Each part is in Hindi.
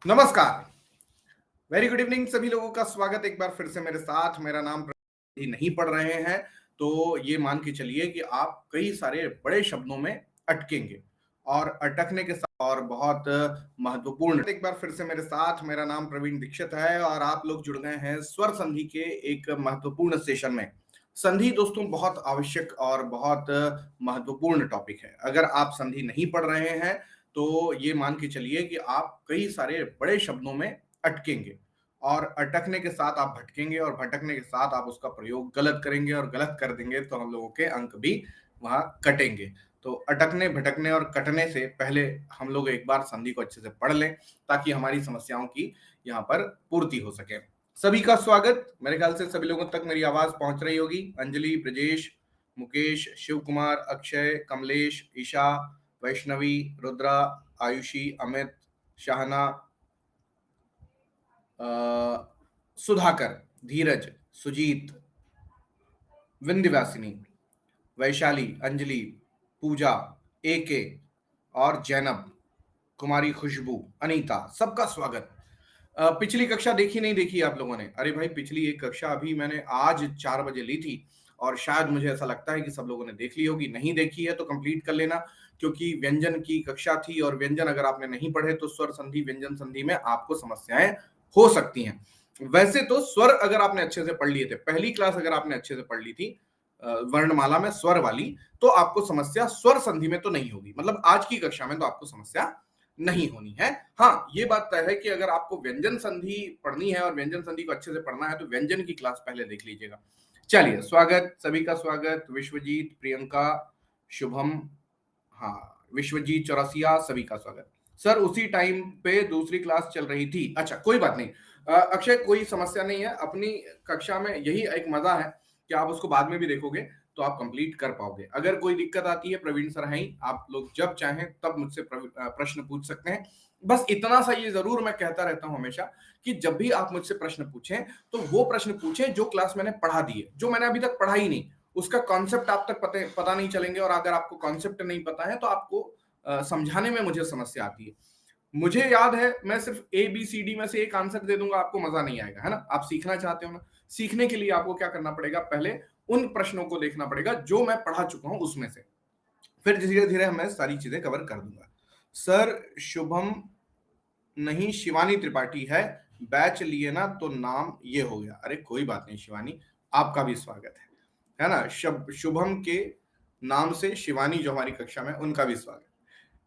नमस्कार। वेरी गुड इवनिंग सभी लोगों का स्वागत एक बार फिर से मेरे साथ। मेरा नाम ही नहीं पढ़ रहे हैं तो ये मान के चलिए कि आप कई सारे बड़े शब्दों में अटकेंगे और अटकने के साथ और बहुत महत्वपूर्ण एक बार फिर से मेरे साथ। मेरा नाम प्रवीण दीक्षित है और आप लोग जुड़ गए हैं स्वर संधि के एक महत्वपूर्ण सेशन में। संधि दोस्तों बहुत आवश्यक और बहुत महत्वपूर्ण टॉपिक है। अगर आप संधि नहीं पढ़ रहे हैं तो ये मान के चलिए कि आप कई सारे बड़े शब्दों में अटकेंगे और अटकने के साथ आप भटकेंगे और भटकने के साथ आप उसका प्रयोग गलत करेंगे और गलत कर देंगे तो हम लोगों के अंक भी वहां कटेंगे। तो अटकने भटकने और कटने से पहले हम लोग एक बार संधि को अच्छे से पढ़ लें ताकि हमारी समस्याओं की यहाँ पर पूर्ति हो सके। सभी का स्वागत। मेरे ख्याल से सभी लोगों तक मेरी आवाज पहुंच रही होगी। अंजलि, ब्रजेश, मुकेश, शिव कुमार, अक्षय, कमलेश, ईशा, वैष्णवी, रुद्रा, आयुषी, अमित, शाहना, सुधाकर, धीरज, सुजीत, विंध्यवासिनी, वैशाली, अंजलि, पूजा, एके और जैनब, कुमारी खुशबू, अनीता, सबका स्वागत। पिछली कक्षा देखी नहीं देखी आप लोगों ने? अरे भाई, पिछली एक कक्षा अभी मैंने आज 4 बजे ली थी और शायद मुझे ऐसा लगता है कि सब लोगों ने देख ली होगी। नहीं देखी है तो कंप्लीट कर लेना, क्योंकि व्यंजन की कक्षा थी और व्यंजन अगर आपने नहीं पढ़े तो स्वर संधि व्यंजन संधि में आपको समस्याएं हो सकती हैं। वैसे तो स्वर अगर आपने अच्छे से पढ़ लिए थे, पहली क्लास अगर आपने अच्छे से पढ़ ली थी वर्णमाला में स्वर वाली, तो आपको समस्या स्वर संधि में तो नहीं होगी। मतलब आज की कक्षा में तो आपको समस्या नहीं होनी है। हाँ, ये बात तय है कि अगर आपको व्यंजन संधि पढ़नी है और व्यंजन संधि को अच्छे से पढ़ना है तो व्यंजन की क्लास पहले देख लीजिएगा। चलिए, स्वागत, सभी का स्वागत। विश्वजीत, प्रियंका, शुभम, हाँ, विश्वजीत चौरसिया, सभी का स्वागत। सर, उसी टाइम पे दूसरी क्लास चल रही थी। अच्छा, कोई बात नहीं। अक्षय, कोई समस्या नहीं है। अपनी कक्षा में यही एक मजा है कि आप उसको बाद में भी देखोगे तो आप कंप्लीट कर पाओगे। अगर कोई दिक्कत आती है, प्रवीण सर हैं ही, आप लोग जब चाहें तब मुझसे प्रश्न पूछ सकते हैं। बस इतना सा ये जरूर मैं कहता रहता हूं हमेशा कि जब भी आप मुझसे प्रश्न पूछें तो वो प्रश्न पूछें जो क्लास मैंने पढ़ा दी है। जो मैंने अभी तक पढ़ा ही नहीं, उसका कॉन्सेप्ट आप तक पता नहीं चलेंगे, और अगर आपको कॉन्सेप्ट नहीं पता है तो आपको समझाने में मुझे समस्या आती है। मुझे याद है, मैं सिर्फ ए बी सी डी में से एक आंसर दे दूंगा, आपको मजा नहीं आएगा, है ना? आप सीखना चाहते हो ना? सीखने के लिए आपको क्या करना पड़ेगा? पहले उन प्रश्नों को देखना पड़ेगा जो मैं पढ़ा चुका हूं उसमें से, फिर धीरे धीरे मैं सारी चीजें कवर कर दूंगा। सर, शुभम नहीं, शिवानी त्रिपाठी है। बैच लिए ना तो नाम ये हो गया। अरे कोई बात नहीं शिवानी, आपका भी स्वागत है ना? शुभम के नाम से शिवानी जो हमारी कक्षा में, उनका भी स्वागत।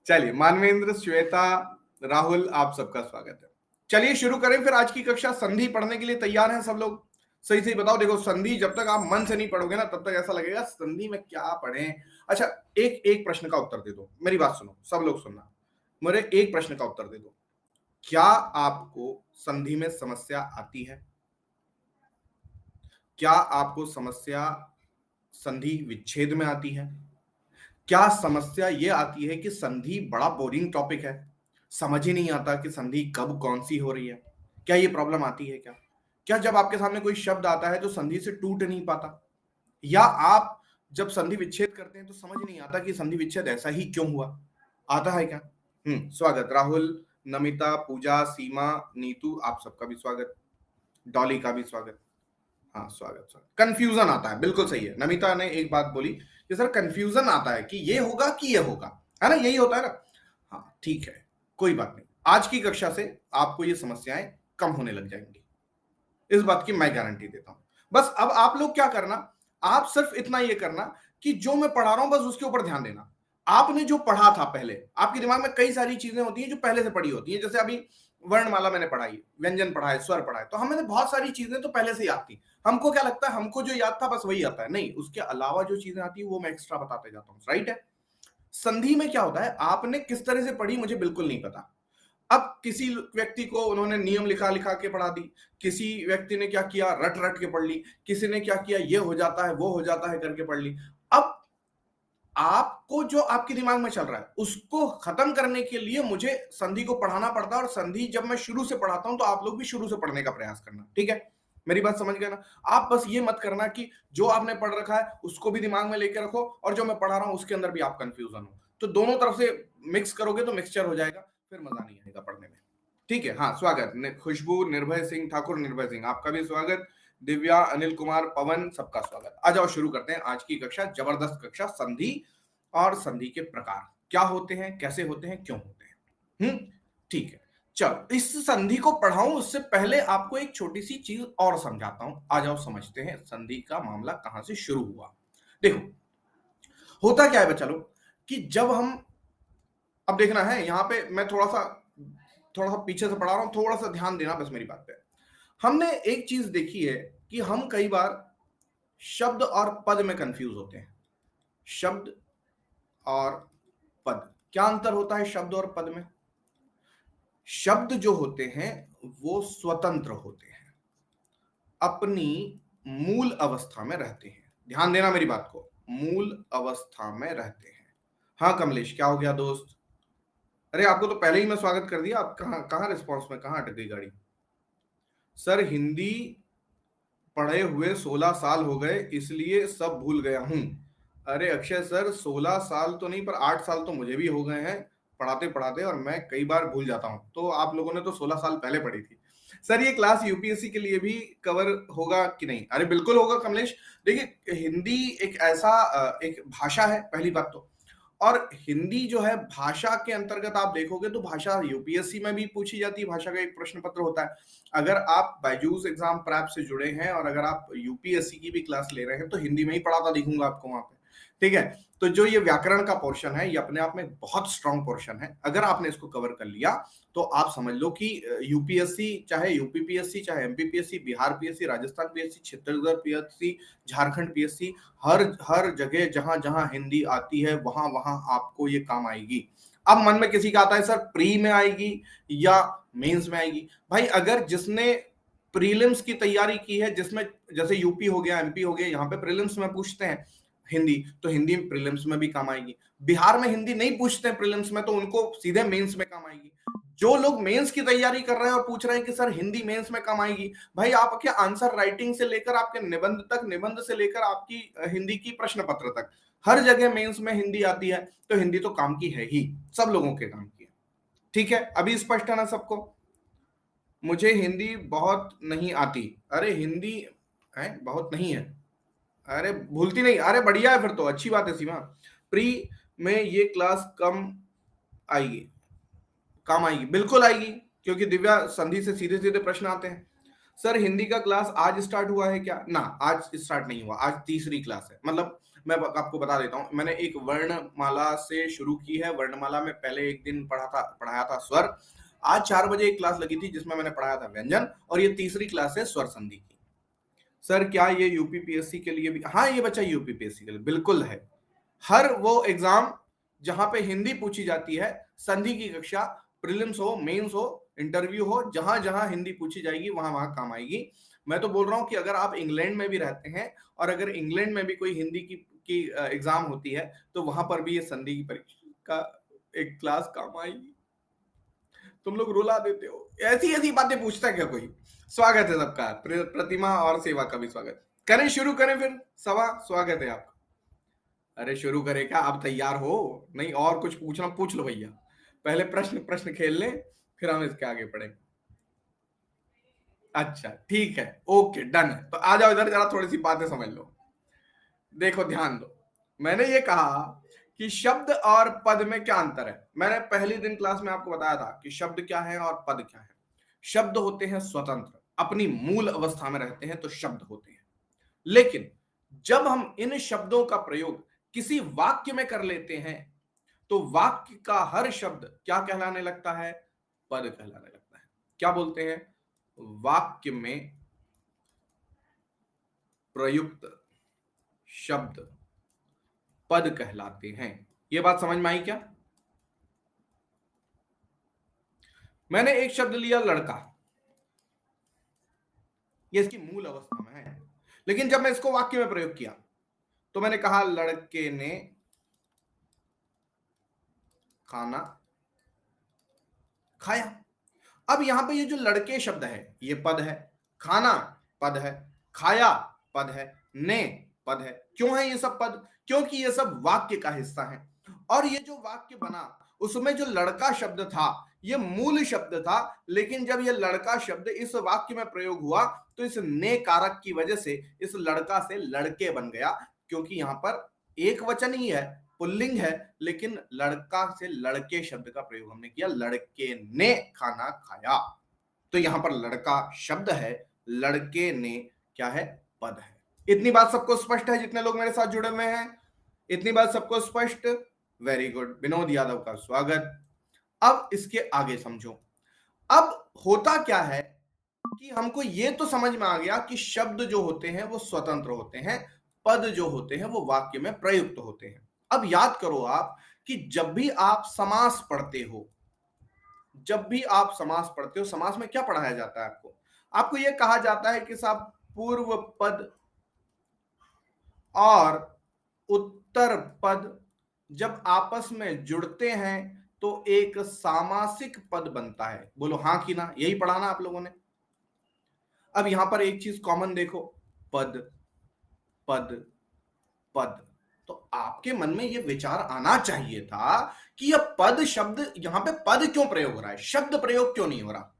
चलिए, मानवेंद्र, श्वेता, राहुल, आप सबका स्वागत है। चलिए शुरू करें फिर आज की कक्षा। संधि पढ़ने के लिए तैयार हैं सब लोग? सही सही बताओ। देखो, संधि जब तक आप मन से नहीं पढ़ोगे ना तब तक ऐसा लगेगा संधि में क्या पढ़ें। अच्छा, एक एक प्रश्न का उत्तर दे दो। मेरी बात सुनो, सब लोग सुनना। मेरे एक प्रश्न का उत्तर दे दो। क्या आपको संधि में समस्या आती है? क्या आपको समस्या संधि विच्छेद में आती है? क्या समस्या ये आती है कि संधि बड़ा बोरिंग टॉपिक है, समझ ही नहीं आता कि संधि कब कौन सी हो रही है? क्या ये प्रॉब्लम आती है? क्या क्या जब आपके सामने कोई शब्द आता है तो संधि से टूट नहीं पाता? या आप जब संधि विच्छेद करते हैं तो समझ नहीं आता कि संधि विच्छेद ऐसा ही क्यों हुआ? आता है क्या? स्वागत राहुल, नमिता, पूजा, सीमा, नीतू, आप सबका भी स्वागत। डॉली का भी स्वागत। हाँ, स्वागत स्वागत। कंफ्यूजन आता है, बिल्कुल सही है। नमिता ने एक बात बोली कि सर कंफ्यूजन आता है कि ये होगा कि ये होगा, है ना? यही होता है ना? हाँ ठीक है, कोई बात नहीं। आज की कक्षा से आपको ये समस्याएं कम होने लग जाएंगी, इस बात की मैं गारंटी देता हूं। बस अब आप लोग क्या करना, आप सिर्फ इतना ये करना कि जो मैं पढ़ा रहा हूं बस उसके ऊपर ध्यान देना। आपने जो पढ़ा था पहले, आपके दिमाग में कई सारी चीजें होती हैं जो पहले से पढ़ी होती है। जैसे अभी वर्णमाला मैंने पढ़ाई, व्यंजन पढ़ा है, स्वर पढ़ा है, तो हमें बहुत सारी चीजें तो पहले से याद थी। हमको क्या लगता है, हमको जो याद था बस वही आता है? नहीं, उसके अलावा जो चीजें आती है वो मैं एक्स्ट्रा बताते जाता हूँ, राइट है? संधि में क्या होता है, आपने किस तरह से पढ़ी मुझे बिल्कुल नहीं पता। अब किसी व्यक्ति को उन्होंने नियम लिखा लिखा के पढ़ा दी, किसी व्यक्ति ने क्या किया, रट रट के पढ़ ली, किसी ने क्या किया, ये हो जाता है वो हो जाता है करके पढ़ ली। अब आपको जो आपके दिमाग में चल रहा है उसको खत्म करने के लिए मुझे संधि को पढ़ाना पड़ता है, और संधि जब मैं शुरू से पढ़ाता हूं तो आप लोग भी शुरू से पढ़ने का प्रयास करना, ठीक है? मेरी बात समझ गए ना? आप बस ये मत करना कि जो आपने पढ़ रखा है उसको भी दिमाग में लेके रखो और जो मैं पढ़ा रहा हूं उसके अंदर भी आप कंफ्यूजन हो। तो दोनों तरफ से मिक्स करोगे तो मिक्सचर हो जाएगा, फिर मजा नहीं आएगा पढ़ने में। ठीक है, हाँ स्वागत। खुशबू, निर्भय सिंह ठाकुर, निर्भय सिंह आपका भी स्वागत। दिव्या, अनिल कुमार, पवन, सबका स्वागत। आ जाओ शुरू करते हैं आज की कक्षा, जबरदस्त कक्षा, संधि और संधि के प्रकार क्या होते हैं, कैसे होते हैं, क्यों होते हैं। ठीक है, चलो इस संधि को पढ़ाऊं उससे पहले आपको एक छोटी सी चीज और समझाता हूं। आ जाओ समझते हैं संधि का मामला कहां से शुरू हुआ। देखो होता क्या है बच्चा लोग कि जब हम, अब देखना है यहां पे मैं थोड़ा सा पीछे से पढ़ा रहा हूं, थोड़ा सा ध्यान देना बस मेरी बात पे। हमने एक चीज देखी है कि हम कई बार शब्द और पद में कंफ्यूज होते हैं। शब्द और पद, क्या अंतर होता है शब्द और पद में? शब्द जो होते हैं वो स्वतंत्र होते हैं, अपनी मूल अवस्था में रहते हैं। ध्यान देना मेरी बात को, मूल अवस्था में रहते हैं। हाँ कमलेश, क्या हो गया दोस्त? अरे आपको तो पहले ही मैं स्वागत कर दिया, आप कहाँ कहाँ रिस्पॉन्स में, कहाँ अटक गई गाड़ी? सर हिंदी पढ़े हुए 16 साल हो गए इसलिए सब भूल गया हूं। अरे अक्षय सर 16 साल तो नहीं पर 8 साल तो मुझे भी हो गए हैं पढ़ाते पढ़ाते, और मैं कई बार भूल जाता हूं। तो आप लोगों ने तो 16 साल पहले पढ़ी थी। सर ये क्लास यूपीएससी के लिए भी कवर होगा कि नहीं? अरे बिल्कुल होगा कमलेश। देखिए हिंदी एक ऐसा एक भाषा है पहली बात तो, और हिंदी जो है भाषा के अंतर्गत आप देखोगे तो भाषा यूपीएससी में भी पूछी जाती है, भाषा का एक प्रश्न पत्र होता है। अगर आप बायजूस एग्जाम प्रैप से जुड़े हैं और अगर आप यूपीएससी की भी क्लास ले रहे हैं तो हिंदी में ही पढ़ाता दिखूंगा आपको वहां पे। ठीक है, तो जो ये व्याकरण का पोर्शन है ये अपने आप में बहुत स्ट्रांग पोर्शन है। अगर आपने इसको कवर कर लिया तो आप समझ लो कि यूपीएससी चाहे यूपीपीएससी चाहे MPPSC, Bihar PSC, Rajasthan PSC, Chhattisgarh PSC, Jharkhand PSC, हर हर जगह जहां जहां हिंदी आती है वहां वहां आपको ये काम आएगी। अब मन में किसी का आता है सर प्री में आएगी या मेंस में आएगी। भाई अगर जिसने प्रीलिम्स की तैयारी की है, जिसमें जैसे यूपी हो गया, एमपी हो गया, यहाँ पे प्रीलिम्स में पूछते हैं हिंदी, तो हिंदी प्रीलिम्स में भी काम आएगी। बिहार में हिंदी नहीं पूछते हैं प्रीलिम्स में तो उनको सीधे मेंस में काम आएगी। जो लोग मेंस की तैयारी कर रहे हैं और पूछ रहे हैं कि सर हिंदी मेंस में काम आएगी, भाई आपके आंसर राइटिंग से लेकर आपके निबंध तक, निबंध से लेकर आपकी हिंदी की प्रश्न पत्र तक, हर जगह मेंस में हिंदी आती है। तो हिंदी तो काम की है ही, सब लोगों के काम की है। ठीक है, अभी स्पष्ट है ना सबको? मुझे हिंदी बहुत नहीं आती। अरे हिंदी है बहुत नहीं है, अरे भूलती नहीं, अरे बढ़िया है फिर तो, अच्छी बात है सीमा। प्री में ये क्लास कम आएगी, काम आएगी, बिल्कुल आएगी, क्योंकि दिव्या संधि से सीधे सीधे प्रश्न आते हैं। सर हिंदी का क्लास आज स्टार्ट हुआ है क्या? ना, आज स्टार्ट नहीं हुआ, आज तीसरी क्लास है। मतलब मैं आपको बता देता हूं, मैंने एक वर्णमाला से शुरू की है। वर्णमाला में पहले एक दिन पढ़ाया था स्वर। आज 4 बजे एक क्लास लगी थी जिसमें मैंने पढ़ाया था व्यंजन, और ये तीसरी क्लास है स्वर संधि की। सर क्या ये यूपीपीएससी के लिए भी? हाँ ये बच्चा यूपीपीएससी के लिए बिल्कुल है। हर वो एग्जाम जहां पे हिंदी पूछी जाती है, संधि की कक्षा, प्रीलिम्स हो, मेंस हो, इंटरव्यू हो, जहां जहां हिंदी पूछी जाएगी वहां वहां काम आएगी। मैं तो बोल रहा हूं कि अगर आप इंग्लैंड में भी रहते हैं और अगर इंग्लैंड में भी कोई हिंदी की एग्जाम होती है तो वहां पर भी ये संधि की परीक्षा का एक क्लास काम आएगी। तुम लोग रुला देते हो, ऐसी ऐसी बातें पूछता है क्या कोई? स्वागत है सबका, प्रतिमा और सेवा का भी स्वागत। करें शुरू करें फिर, सवा स्वागत है आपका। अरे शुरू करें क्या, आप तैयार हो? नहीं और कुछ पूछना पूछ लो भैया, पहले प्रश्न प्रश्न खेल लें फिर हम इसके आगे पढ़ेंगे। अच्छा ठीक है, ओके डन है। तो आ जाओ इधर, जरा थोड़ी सी बातें समझ लो। देखो ध्यान दो, मैंने ये कहा कि शब्द और पद में क्या अंतर है। मैंने पहले दिन क्लास में आपको बताया था कि शब्द क्या है और पद क्या है। शब्द होते हैं स्वतंत्र, अपनी मूल अवस्था में रहते हैं तो शब्द होते हैं। लेकिन जब हम इन शब्दों का प्रयोग किसी वाक्य में कर लेते हैं तो वाक्य का हर शब्द क्या कहलाने लगता है? पद कहलाने लगता है। क्या बोलते हैं? वाक्य में प्रयुक्त शब्द पद कहलाते हैं। यह बात समझ में आई क्या? मैंने एक शब्द लिया लड़का, ये इसकी मूल अवस्था में है, लेकिन जब मैं इसको वाक्य में प्रयोग किया तो मैंने कहा लड़के ने खाना खाया। अब यहां पे ये जो लड़के शब्द है ये पद है, खाना पद है, खाया पद है, ने पद है। क्यों है ये सब पद? क्योंकि ये सब वाक्य का हिस्सा है। और ये जो वाक्य बना उसमें जो लड़का शब्द था ये मूल शब्द था, लेकिन जब ये लड़का शब्द इस वाक्य में प्रयोग हुआ तो इस ने कारक की वजह से इस लड़का से लड़के बन गया, क्योंकि यहां पर एक वचन ही है, पुल्लिंग है, लेकिन लड़का से लड़के शब्द का प्रयोग हमने किया, लड़के ने खाना खाया। तो यहां पर लड़का शब्द है, लड़के ने क्या है, पद है। इतनी बात सबको स्पष्ट है जितने लोग मेरे साथ जुड़े हुए हैं? इतनी बात सबको स्पष्ट? वेरी गुड, विनोद यादव का स्वागत। अब इसके आगे समझो। अब होता क्या है कि हमको ये तो समझ में आ गया कि शब्द जो होते हैं वो स्वतंत्र होते हैं, पद जो होते हैं वो वाक्य में प्रयुक्त होते हैं। अब याद करो आप कि जब भी आप समास पढ़ते हो, जब भी आप समास पढ़ते हो, समास में क्या पढ़ाया जाता है आपको? आपको यह कहा जाता है कि साहब पूर्व पद और उत्तर पद जब आपस में जुड़ते हैं तो एक सामासिक पद बनता है। बोलो हाँ कि ना, यही पढ़ा ना आप लोगों ने? अब यहां पर एक चीज कॉमन देखो, पद पद पद। तो आपके मन में यह विचार आना चाहिए था कि यह पद शब्द, यहां पे पद क्यों प्रयोग हो रहा है, शब्द प्रयोग क्यों नहीं हो रहा?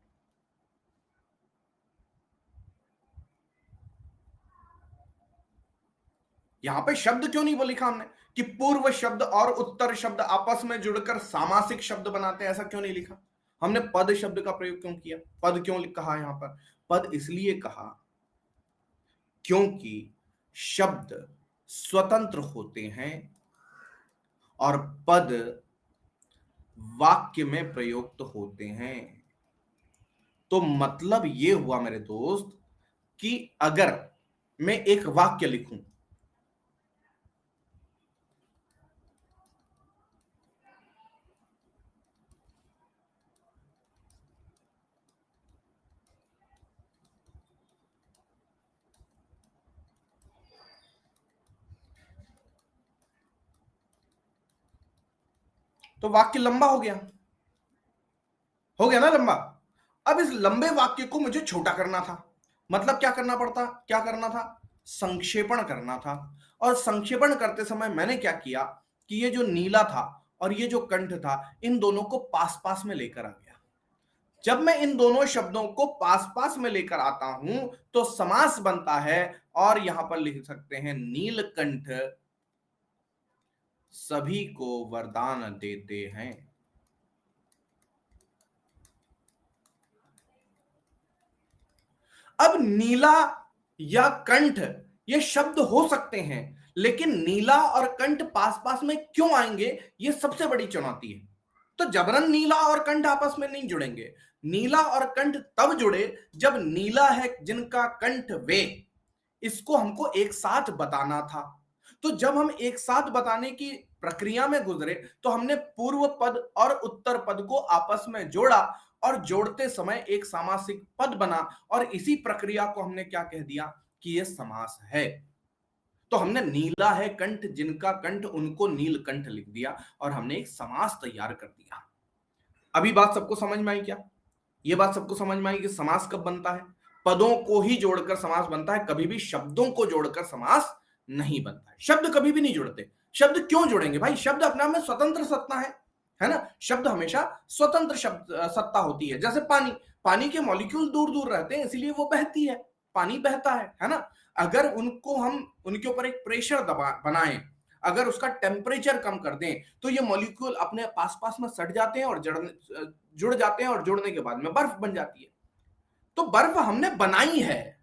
यहां पे शब्द क्यों नहीं वो लिखा हमने कि पूर्व शब्द और उत्तर शब्द आपस में जुड़कर सामासिक शब्द बनाते हैं, ऐसा क्यों नहीं लिखा? हमने पद शब्द का प्रयोग क्यों किया? पद क्यों कहा यहां पर? पद इसलिए कहा क्योंकि शब्द स्वतंत्र होते हैं और पद वाक्य में प्रयुक्त होते हैं। तो मतलब ये हुआ मेरे दोस्त कि अगर मैं एक वाक्य लिखूं, तो वाक्य लंबा हो गया ना लंबा। अब इस लंबे वाक्य को मुझे छोटा करना था, मतलब क्या करना था, संक्षेपण करना था। और संक्षेपण करते समय मैंने क्या किया कि ये जो नीला था और ये जो कंठ था, इन दोनों को पास पास में लेकर आ गया। जब मैं इन दोनों शब्दों को पास पास में लेकर आता हूं तो समास बनता है, और यहां पर लिख सकते हैं नीलकंठ सभी को वरदान देते हैं। अब नीला या कंठ ये शब्द हो सकते हैं, लेकिन नीला और कंठ पास पास में क्यों आएंगे, ये सबसे बड़ी चुनौती है। तो जबरन नीला और कंठ आपस में नहीं जुड़ेंगे। नीला और कंठ तब जुड़े जब नीला है जिनका कंठ वे, इसको हमको एक साथ बताना था। तो जब हम एक साथ बताने की प्रक्रिया में गुजरे तो हमने पूर्व पद और उत्तर पद को आपस में जोड़ा, और जोड़ते समय एक सामासिक पद बना, और इसी प्रक्रिया को हमने क्या कह दिया कि यह समास है। तो हमने नीला है कंठ जिनका कंठ, उनको नीलकंठ लिख दिया और हमने एक समास तैयार कर दिया। अभी बात सबको समझ में आई क्या? ये बात सबको समझ में आई कि समास कब बनता है? पदों को ही जोड़कर समास बनता है, कभी भी शब्दों को जोड़कर समास नहीं बनता है। शब्द कभी भी नहीं जुड़ते। शब्द क्यों जुड़ेंगे भाई? शब्द अपने आप में स्वतंत्र सत्ता है ना? शब्द हमेशा स्वतंत्र शब्द सत्ता होती है। जैसे पानी, पानी के मॉलिक्यूल दूर दूर रहते हैं इसलिए वो बहती है, पानी बहता है ना? अगर उनको हम उनके ऊपर एक प्रेशर दबा बनाएं, अगर उसका टेम्परेचर कम कर दें तो ये मॉलिक्यूल अपने पास पास में सट जाते हैं और जुड़ जाते हैं, और जुड़ने के बाद में बर्फ बन जाती है। तो बर्फ हमने बनाई है,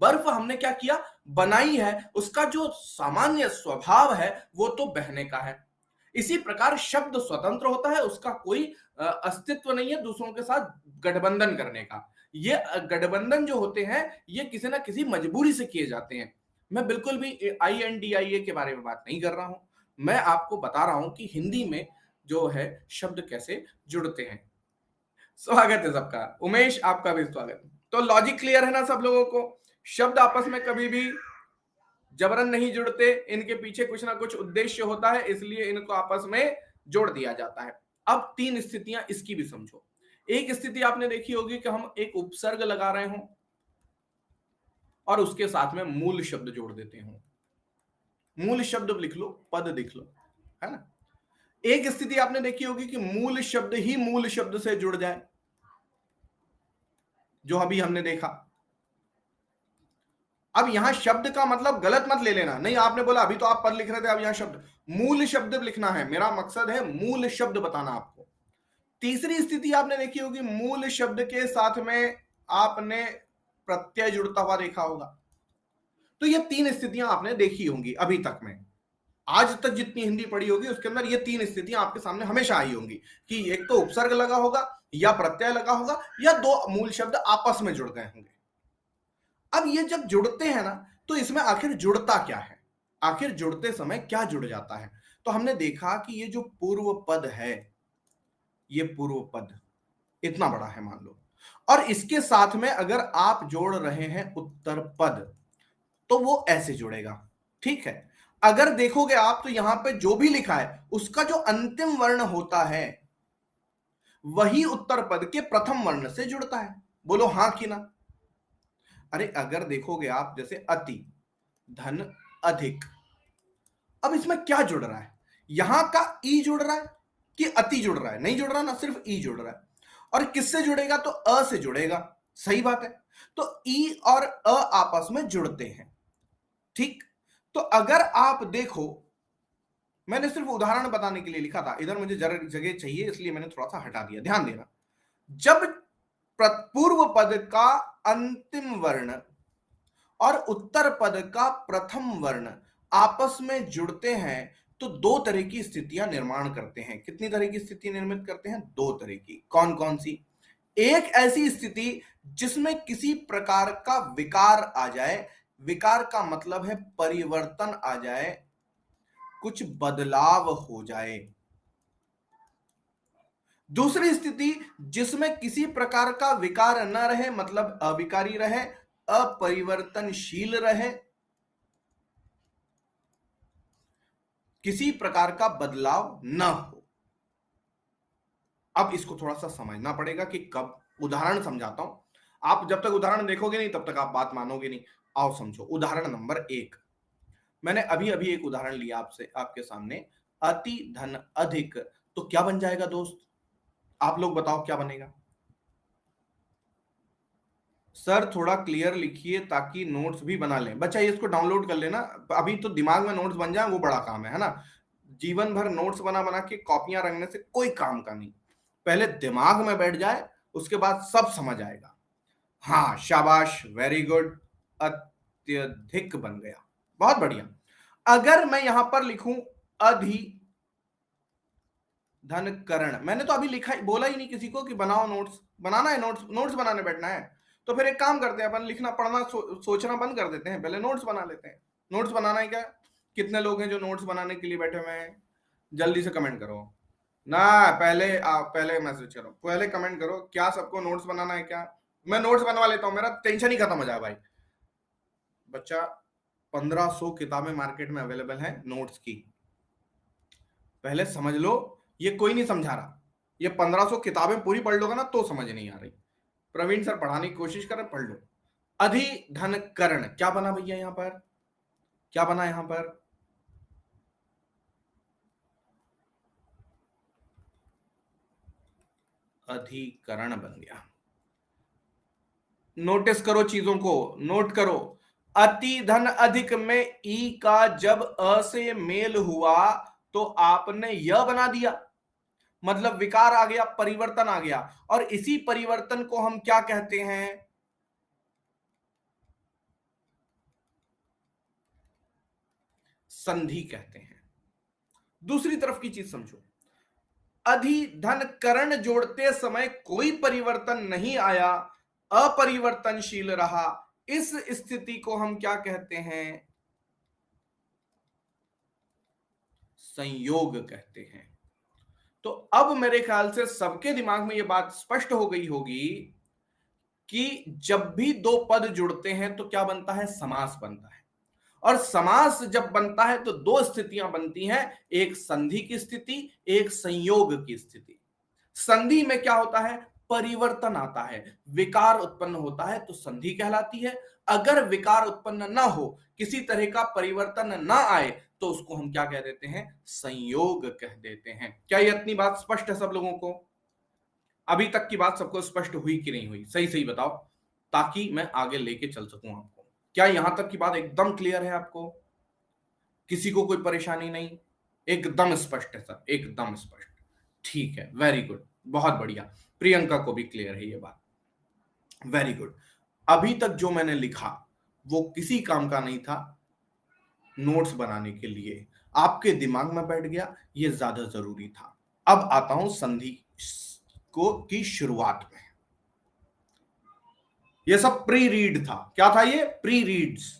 बर्फ हमने क्या किया, बनाई है। उसका जो सामान्य स्वभाव है वो तो बहने का है। इसी प्रकार शब्द स्वतंत्र होता है, उसका कोई अस्तित्व नहीं है दूसरों के साथ गठबंधन करने का। ये गठबंधन जो होते हैं ये किसी ना किसी मजबूरी से किए जाते हैं। मैं बिल्कुल भी INDIA के बारे में बात नहीं कर रहा हूं, मैं आपको बता रहा हूं कि हिंदी में जो है शब्द कैसे जुड़ते हैं। स्वागत है सबका, उमेश आपका भी स्वागत। तो लॉजिक क्लियर है ना सब लोगों को? शब्द आपस में कभी भी जबरन नहीं जुड़ते, इनके पीछे कुछ ना कुछ उद्देश्य होता है, इसलिए इनको आपस में जोड़ दिया जाता है। अब तीन स्थितियां इसकी भी समझो। एक स्थिति आपने देखी होगी कि हम एक उपसर्ग लगा रहे हो और उसके साथ में मूल शब्द जोड़ देते हो। मूल शब्द लिख लो, पद लिख लो, है ना? एक स्थिति आपने देखी होगी कि मूल शब्द ही मूल शब्द से जुड़ जाए, जो अभी हमने देखा। अब यहां शब्द का मतलब गलत मत ले लेना, नहीं आपने बोला अभी तो आप पद लिख रहे थे, अब यहां शब्द, मूल शब्द लिखना है, मेरा मकसद है मूल शब्द बताना आपको। तीसरी स्थिति आपने देखी होगी, मूल शब्द के साथ में आपने प्रत्यय जुड़ता हुआ देखा होगा। तो ये तीन स्थितियां आपने देखी होंगी अभी तक में, आज तक जितनी हिंदी पढ़ी होगी उसके अंदर ये तीन स्थितियां आपके सामने हमेशा आई होंगी कि एक तो उपसर्ग लगा होगा, या प्रत्यय लगा होगा, या दो मूल शब्द आपस में जुड़ गए होंगे। अब ये जब जुड़ते हैं ना, तो इसमें आखिर जुड़ता क्या है, आखिर जुड़ते समय क्या जुड़ जाता है। तो हमने देखा कि ये जो पूर्व पद है, ये पूर्व पद इतना बड़ा है मान लो, और इसके साथ में अगर आप जोड़ रहे हैं उत्तर पद, तो वो ऐसे जुड़ेगा। ठीक है, अगर देखोगे आप तो यहां पे जो भी लिखा है उसका जो अंतिम वर्ण होता है वही उत्तर पद के प्रथम वर्ण से जुड़ता है। बोलो हां कि ना। अरे अगर देखोगे आप, जैसे अति, धन, अधिक, अब इसमें क्या जुड़ रहा है, यहां का ई जुड़ रहा है कि अति जुड़ रहा है, नहीं जुड़ रहा ना, सिर्फ ई जुड़ रहा है। और किससे जुड़ेगा, तो अ से जुड़ेगा, सही बात है। तो ई और अ आपस में जुड़ते हैं। ठीक, तो अगर आप देखो, मैंने सिर्फ उदाहरण बताने के लिए लिखा था, इधर मुझे जगह चाहिए इसलिए मैंने थोड़ा सा हटा दिया, ध्यान देना। जब पूर्व पद का अंतिम वर्ण और उत्तर पद का प्रथम वर्ण आपस में जुड़ते हैं, तो दो तरह की स्थितियां निर्माण करते हैं। कितनी तरह की स्थिति निर्मित करते हैं, दो तरह की। कौन कौन सी, एक ऐसी स्थिति जिसमें किसी प्रकार का विकार आ जाए, विकार का मतलब है परिवर्तन आ जाए, कुछ बदलाव हो जाए। दूसरी स्थिति जिसमें किसी प्रकार का विकार न रहे, मतलब अविकारी रहे, अपरिवर्तनशील रहे, किसी प्रकार का बदलाव न हो। अब इसको थोड़ा सा समझना पड़ेगा कि कब, उदाहरण समझाता हूं, आप जब तक उदाहरण देखोगे नहीं तब तक आप बात मानोगे नहीं। आओ समझो, उदाहरण नंबर 1, मैंने अभी अभी एक उदाहरण लिया आपसे, आपके सामने, अति धन अधिक, तो क्या बन जाएगा दोस्त, आप लोग बताओ क्या बनेगा। सर थोड़ा क्लियर लिखिए ताकि नोट्स भी बना लें। बच्चा ये इसको डाउनलोड कर लेना, अभी तो दिमाग में नोट्स बन जाए वो बड़ा काम है ना। जीवन भर नोट्स बना बना के कॉपियां रखने से कोई काम का नहीं, पहले दिमाग में बैठ जाए उसके बाद सब समझ आएगा। हाँ शाबाश, वेरी गुड, अत्यधिक बन गया, बहुत बढ़िया। अगर मैं यहां पर लिखूं अधि धन करण, मैंने तो अभी लिखा, बोला ही नहीं किसी को कि बनाओ नोट्स, बनाना है नोट्स, नोट्स बनाने बैठना है। तो फिर एक काम करते हैं, अपन लिखना पढ़ना सोचना बंद कर देते हैं, पहले नोट्स बना लेते हैं। नोट्स बनाना है क्या, कितने लोग हैं जो नोट्स बनाने के लिए बैठे हुए हैं, जल्दी से कमेंट करो ना, पहले मैसेज करो, पहले कमेंट करो, क्या सबको नोट्स बनाना है क्या। मैं नोट्स बनवा लेता हूँ, मेरा टेंशन ही खत्म हो जाए भाई। बच्चा 1500 किताबें मार्केट में अवेलेबल है नोट्स की, पहले समझ लो, ये कोई नहीं समझा रहा, ये 1500 किताबें पूरी पढ़ लोगे ना तो समझ नहीं आ रही। प्रवीण सर पढ़ाने की कोशिश करें, पढ़ लो। अधि धन करण क्या बना भैया, यहां पर क्या बना, यहां पर अधिकरण बन गया। नोटिस करो चीजों को, नोट करो। अति धन अधिक में ई का जब अ से मेल हुआ तो आपने य बना दिया, मतलब विकार आ गया, परिवर्तन आ गया, और इसी परिवर्तन को हम क्या कहते हैं, संधि कहते हैं। दूसरी तरफ की चीज समझो, अधि धन करण जोड़ते समय कोई परिवर्तन नहीं आया, अपरिवर्तनशील रहा, इस स्थिति को हम क्या कहते हैं, संयोग कहते हैं। तो अब मेरे ख्याल से सबके दिमाग में यह बात स्पष्ट हो गई होगी कि जब भी दो पद जुड़ते हैं तो क्या बनता है, समास बनता है। और समास जब बनता है तो दो स्थितियां बनती हैं, एक संधि की स्थिति, एक संयोग की स्थिति। संधि में क्या होता है, परिवर्तन आता है, विकार उत्पन्न होता है तो संधि कहलाती है। अगर विकार उत्पन्न ना हो, किसी तरह का परिवर्तन ना आए, तो उसको हम क्या कह देते हैं? संयोग कह देते हैं। क्या ये इतनी बात स्पष्ट है सब लोगों को? अभी तक की बात सबको स्पष्ट हुई कि नहीं हुई? सही सही बताओ, ताकि मैं आगे लेके चल सकूं आपको। क्या यहां तक की बात एकदम क्लियर है आपको? किसी को कोई परेशानी नहीं? एकदम स्पष्ट है सर, एकदम स्पष्ट। ठीक है, वेरी गुड, बहुत बढ़िया। प्रियंका को भी क्लियर है ये बात, वेरी गुड। अभी तक जो मैंने लिखा वो किसी काम का नहीं था, नोट्स बनाने के लिए आपके दिमाग में बैठ गया, ये ज्यादा जरूरी था। अब आता हूं संधि को की शुरुआत में। ये सब प्री रीड था। क्या था ये? प्री रीड्स,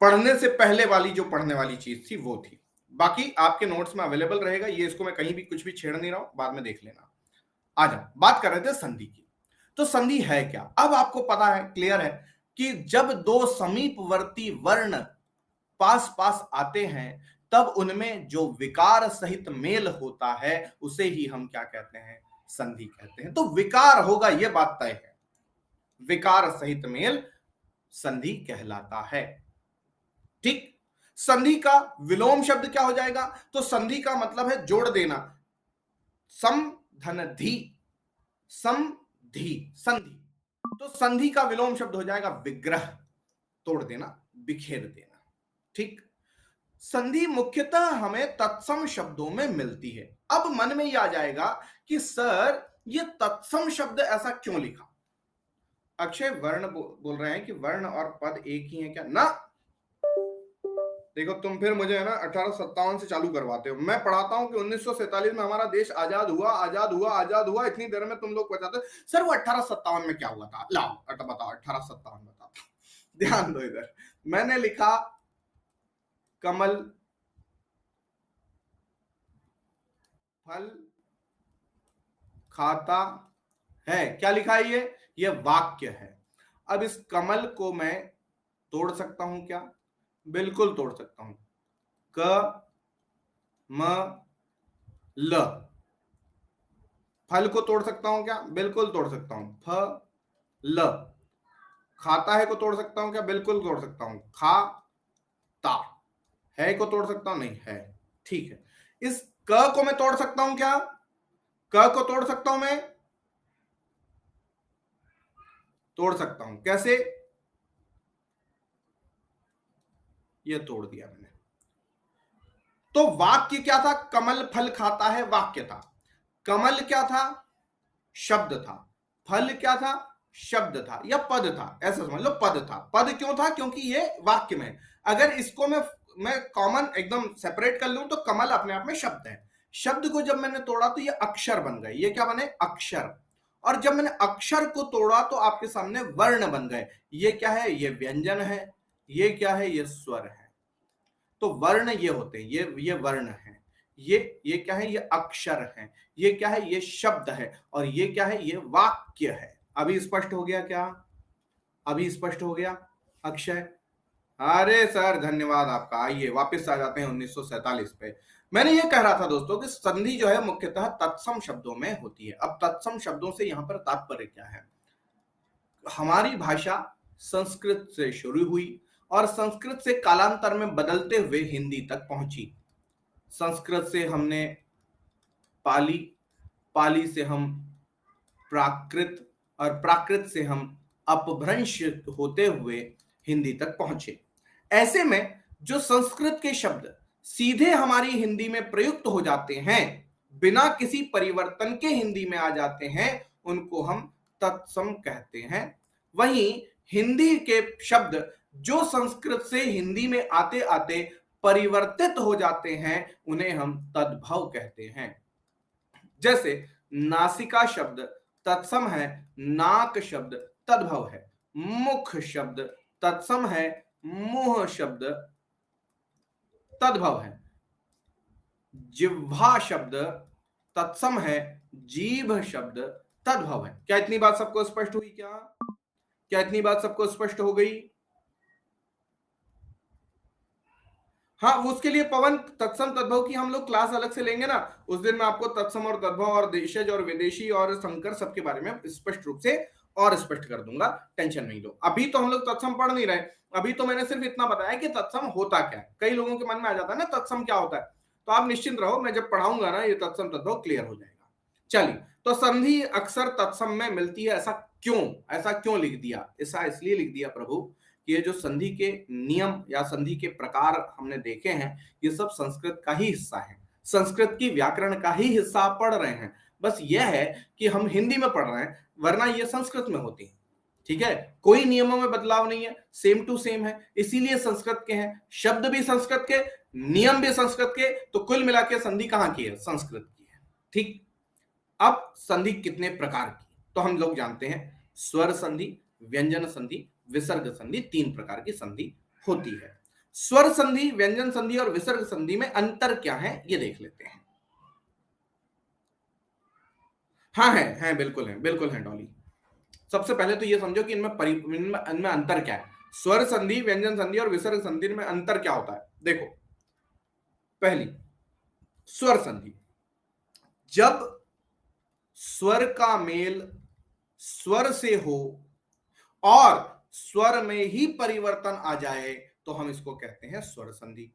पढ़ने से पहले वाली जो पढ़ने वाली चीज थी वो थी। बाकी आपके नोट्स में अवेलेबल रहेगा ये, इसको मैं कहीं भी कुछ भी छेड़ नहीं रहा हूं, बाद में देख लेना। आ जाओ, बात कर रहे थे संधि की। तो संधि है क्या? अब आपको पता है, क्लियर है कि जब दो समीपवर्ती वर्ण पास पास आते हैं, तब उनमें जो विकार सहित मेल होता है उसे ही हम क्या कहते हैं? संधि कहते हैं। तो विकार होगा, यह बात तय है। विकार सहित मेल संधि कहलाता है। ठीक। संधि का विलोम शब्द क्या हो जाएगा? तो संधि का मतलब है जोड़ देना। सम धन धी, समधि, संधि। तो संधि का विलोम शब्द हो जाएगा विग्रह, तोड़ देना, बिखेर देना। ठीक। संधि मुख्यतः हमें तत्सम शब्दों में मिलती है। अब मन में यह आ जाएगा कि सर ये तत्सम शब्द ऐसा क्यों लिखा? अक्षय वर्ण बोल रहे हैं कि वर्ण और पद एक ही है क्या? ना, देखो तुम फिर मुझे है ना 1857 से चालू करवाते हो। मैं पढ़ाता हूं कि 1947 में हमारा देश आजाद हुआ, आजाद हुआ, आजाद हुआ। इतनी देर में तुम लोग बताते हो सर वो 1857 में क्या हुआ था। लाओ बताओ 1857 बताओ। ध्यान दो इधर, मैंने लिखा कमल फल खाता है। क्या लिखा है ये वाक्य है। अब इस कमल को मैं तोड़ सकता हूं क्या? बिल्कुल तोड़ सकता हूं। क म ल, फल को तोड़ सकता हूं क्या? बिल्कुल तोड़ सकता हूं। फ ल, खाता है को तोड़ सकता हूं क्या? बिल्कुल तोड़ सकता हूं। खा ता, है को तोड़ सकता हूं? नहीं है। ठीक है, इस क को मैं तोड़ सकता हूं क्या? क को तोड़ सकता हूं मैं? तोड़ सकता हूं। कैसे? ये तोड़ दिया मैंने। तो वाक्य क्या था? कमल फल खाता है, वाक्य था। कमल क्या था? शब्द था। फल क्या था? शब्द था या पद था, ऐसा समझ लो, पद था। पद क्यों था? क्योंकि ये वाक्य में। अगर इसको मैं कॉमन एकदम सेपरेट कर लूं तो कमल अपने आप में शब्द है। शब्द को जब मैंने तोड़ा तो ये अक्षर बन गए। ये क्या बने? अक्षर। और जब मैंने अक्षर को तोड़ा तो आपके सामने वर्ण बन गए। ये क्या है? ये व्यंजन है। ये क्या है? ये स्वर है। तो वर्ण ये होते हैं, ये वर्ण है। ये क्या है? ये अक्षर है। ये क्या है? ये शब्द है। और ये क्या है? ये वाक्य है। अभी स्पष्ट हो गया क्या? अभी स्पष्ट हो गया अक्षय? अरे सर धन्यवाद आपका। आइए वापस आ जाते हैं 1947 पे। मैंने ये कह रहा था दोस्तों कि संधि जो है मुख्यतः तत्सम शब्दों में होती है। अब तत्सम शब्दों से यहां पर तात्पर्य क्या है? हमारी भाषा संस्कृत से शुरू हुई और संस्कृत से कालांतर में बदलते हुए हिंदी तक पहुंची। संस्कृत से हमने पाली, पाली से हम प्राकृत, और प्राकृत से हम अपभ्रंश होते हुए हिंदी तक पहुंचे। ऐसे में जो संस्कृत के शब्द सीधे हमारी हिंदी में प्रयुक्त हो जाते हैं, बिना किसी परिवर्तन के हिंदी में आ जाते हैं, उनको हम तत्सम कहते हैं। वहीं हिंदी के शब्द जो संस्कृत से हिंदी में आते आते परिवर्तित हो जाते हैं, उन्हें हम तद्भव कहते हैं। जैसे नासिका शब्द तत्सम है, नाक शब्द तद्भव है। मुख शब्द तत्सम है, मुंह शब्द तद्भव है। जिह्वा शब्द तत्सम है, जीभ शब्द तद्भव है। क्या इतनी बात सबको स्पष्ट हुई? क्या इतनी बात सबको स्पष्ट हो गई? हाँ, वो उसके लिए पवन तत्सम तद्भव की हम लोग क्लास अलग से लेंगे ना, उस दिन मैं आपको तत्सम और तद्भव और देशज और विदेशी और संकर सबके बारे में स्पष्ट रूप से और स्पष्ट कर दूंगा, टेंशन नहीं लो। अभी तो हम लोग तत्सम पढ़ नहीं रहे, अभी तो मैंने सिर्फ इतना बताया कि तत्सम होता क्या है। कई लोगों के मन में आ जाता है ना तत्सम क्या होता है, तो आप निश्चिंत रहो, मैं जब पढ़ाऊंगा ना ये तत्सम तद्भव क्लियर हो जाएगा। चलिए, तो संधि अक्सर तत्सम में मिलती है, ऐसा क्यों लिख दिया? ऐसा इसलिए लिख दिया प्रभु कि ये जो संधि के नियम या संधि के प्रकार हमने देखे हैं, ये सब संस्कृत का ही हिस्सा है, संस्कृत की व्याकरण का ही हिस्सा आप पढ़ रहे हैं। बस यह है कि हम हिंदी में पढ़ रहे हैं, वरना ये संस्कृत में होती है। ठीक है, कोई नियमों में बदलाव नहीं है, सेम टू सेम है, इसीलिए संस्कृत के हैं, शब्द भी संस्कृत के, नियम भी संस्कृत के, तो कुल मिला के संधि कहां की है? संस्कृत की है। ठीक, अब संधि कितने प्रकार की, तो हम लोग जानते हैं स्वर संधि, व्यंजन संधि, विसर्ग संधि, 3 प्रकार की संधि होती है। स्वर संधि, व्यंजन संधि और विसर्ग संधि में अंतर क्या है ये देख लेते हैं। हाँ है बिल्कुल है डॉली। सबसे पहले तो ये समझो कि इनमें अंतर क्या है। स्वर संधि, व्यंजन संधि और विसर्ग संधि में अंतर क्या होता है? देखो, पहली स्वर संधि, जब स्वर का मेल स्वर से हो और स्वर में ही परिवर्तन आ जाए तो हम इसको कहते हैं स्वर संधि।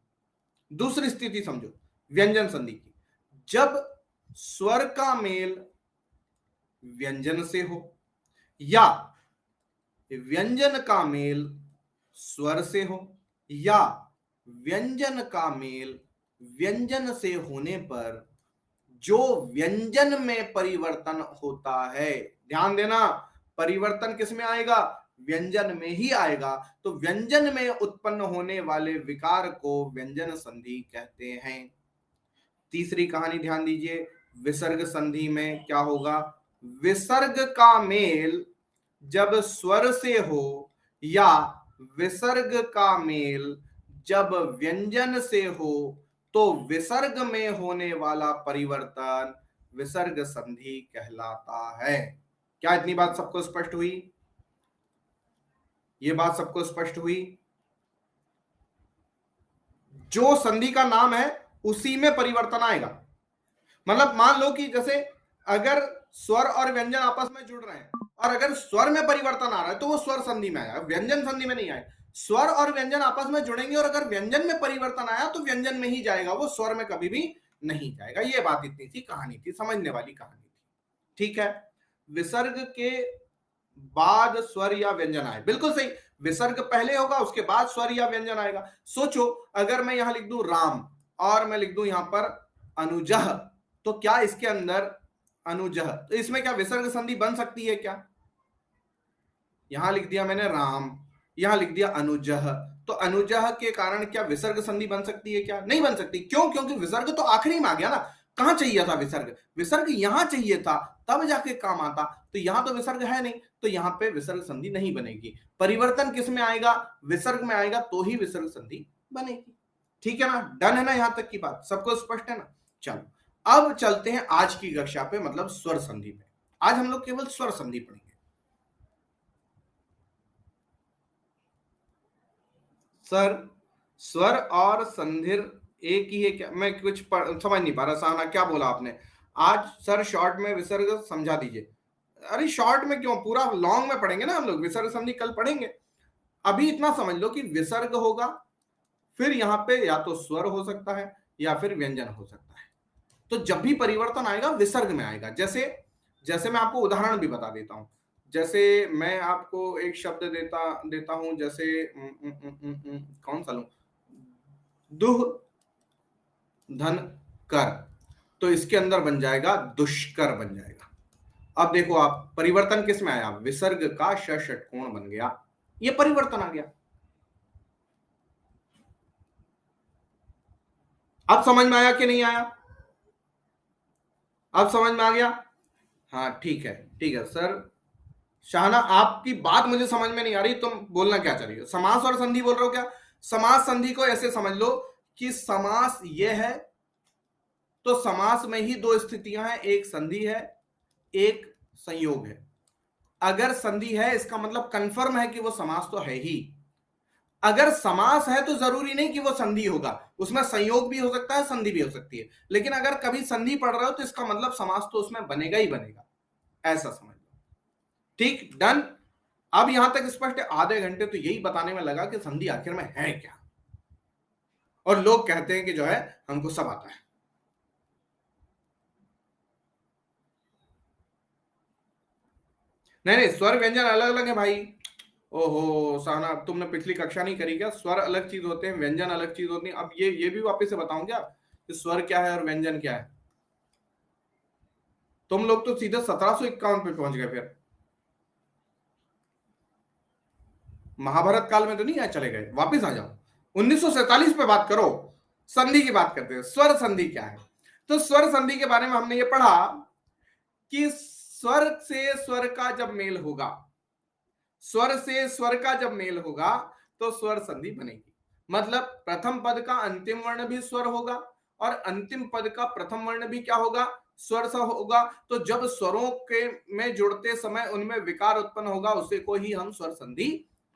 दूसरी स्थिति समझो व्यंजन संधि की, जब स्वर का मेल व्यंजन से हो या व्यंजन का मेल स्वर से हो या व्यंजन का मेल व्यंजन से होने पर जो व्यंजन में परिवर्तन होता है, ध्यान देना, परिवर्तन किस में आएगा? व्यंजन में ही आएगा, तो व्यंजन में उत्पन्न होने वाले विकार को व्यंजन संधि कहते हैं। तीसरी कहानी ध्यान दीजिए, विसर्ग संधि में क्या होगा? विसर्ग का मेल जब स्वर से हो या विसर्ग का मेल जब व्यंजन से हो तो विसर्ग में होने वाला परिवर्तन विसर्ग संधि कहलाता है। क्या इतनी बात सबको स्पष्ट हुई? ये बात सबको स्पष्ट हुई? जो संधि का नाम है उसी में परिवर्तन आएगा। मतलब मान लो कि जैसे अगर स्वर और व्यंजन आपस में जुड़ रहे हैं और अगर स्वर में परिवर्तन आ रहा है तो वो स्वर संधि में आएगा, व्यंजन संधि में नहीं आएगा। स्वर और व्यंजन आपस में जुड़ेंगे और अगर व्यंजन में परिवर्तन आया तो व्यंजन में ही जाएगा, वो स्वर में कभी भी नहीं जाएगा। ये बात इतनी सी कहानी थी, समझने वाली कहानी थी। ठीक है, विसर्ग के बाद स्वर या व्यंजन आए, बिल्कुल सही, विसर्ग पहले होगा उसके बाद स्वर या व्यंजन आएगा। सोचो अगर मैं यहां लिख दूं राम और मैं लिख दूं यहां पर अनुजह, तो क्या इसके अंदर अनुजह, तो इसमें क्या विसर्ग संधि बन सकती है क्या? यहां लिख दिया मैंने राम, यहां लिख दिया अनुजह, तो अनुजह के कारण क्या विसर्ग संधि बन सकती है क्या? नहीं बन सकती। क्यों? क्योंकि विसर्ग तो आखिरी में आ गया ना। कहां चाहिए था विसर्ग? विसर्ग यहां चाहिए था, तब जाके काम आता, तो यहां तो विसर्ग है नहीं, तो यहां पे विसर्ग संधि नहीं बनेगी। परिवर्तन किस में आएगा? विसर्ग में आएगा, तो ही विसर्ग संधि बनेगी। ठीक है ना, डन है ना, यहां तक की बात सबको स्पष्ट है ना? चलो, अब चलते हैं आज की कक्षा पे, मतलब स्वर संधि पे। आज हम लोग केवल स्वर संधि पढ़ेंगे। सर, स्वर और संधिर एक ही है क्या? मैं कुछ समझ नहीं पा रहा। साहना क्या बोला आपने? आज सर शॉर्ट में विसर्ग समझा दीजिए। अरे शॉर्ट में क्यों, पूरा लॉन्ग में पढ़ेंगे ना हम लोग, विसर्ग संधि कल पढ़ेंगे। अभी इतना समझ लो कि विसर्ग होगा, फिर यहां पे या तो स्वर हो सकता है या फिर व्यंजन हो सकता है। तो जब भी परिवर्तन आएगा विसर्ग में आएगा। जैसे जैसे मैं आपको उदाहरण भी बता देता हूं। जैसे मैं आपको एक शब्द देता देता हूं, जैसे कौन सा लूं? दुह धन कर, तो इसके अंदर बन जाएगा दुष्कर बन जाएगा। अब देखो आप, परिवर्तन किस में आया? विसर्ग का षटकोण बन गया, ये परिवर्तन आ गया। अब समझ में आया कि नहीं आया? अब समझ में आ गया? हाँ ठीक है सर। शाहना आपकी बात मुझे समझ में नहीं आ रही, तुम बोलना क्या चाह रही हो? समास और संधि बोल रहे हो क्या? समास संधि को ऐसे समझ लो कि समास ये है, तो समास में ही दो स्थितियां हैं, एक संधि है एक संयोग है। अगर संधि है इसका मतलब कंफर्म है कि वो समास तो है ही। अगर समास है तो जरूरी नहीं कि वो संधि होगा, उसमें संयोग भी हो सकता है, संधि भी हो सकती है, लेकिन अगर कभी संधि पढ़ रहे हो तो इसका मतलब समास तो उसमें बनेगा ही बनेगा, ऐसा समझ लो। ठीक, डन। अब यहां तक स्पष्ट है। आधे घंटे तो यही बताने में लगा कि संधि आखिर में है क्या, और लोग कहते हैं कि जो है हमको सब आता है। नहीं नहीं, स्वर व्यंजन अलग अलग है भाई। ओहो साहना, तुमने पिछली कक्षा नहीं करी क्या? स्वर अलग चीज होते हैं, व्यंजन अलग चीज होती है। अब ये भी वापस से बताऊं क्या कि स्वर क्या है और व्यंजन क्या है? तुम लोग तो सीधे 1751 पे पहुंच गए फिर। महाभारत काल में तो नहीं आए, चले गए, वापिस आ जाओ। 1947 पे बात करो, संधि की बात करते हैं। स्वर संधि क्या है? तो स्वर संधि के बारे में हमने ये पढ़ा कि स्वर से स्वर का जब मेल होगा, स्वर से स्वर का जब मेल होगा तो स्वर संधि बनेगी। मतलब प्रथम पद का अंतिम वर्ण भी स्वर होगा और अंतिम पद का प्रथम वर्ण भी क्या होगा? स्वर सा होगा। तो जब स्वरों के में जुड़ते समय उनमें विकार उत्पन्न होगा, उसे को ही हम स्वर संधि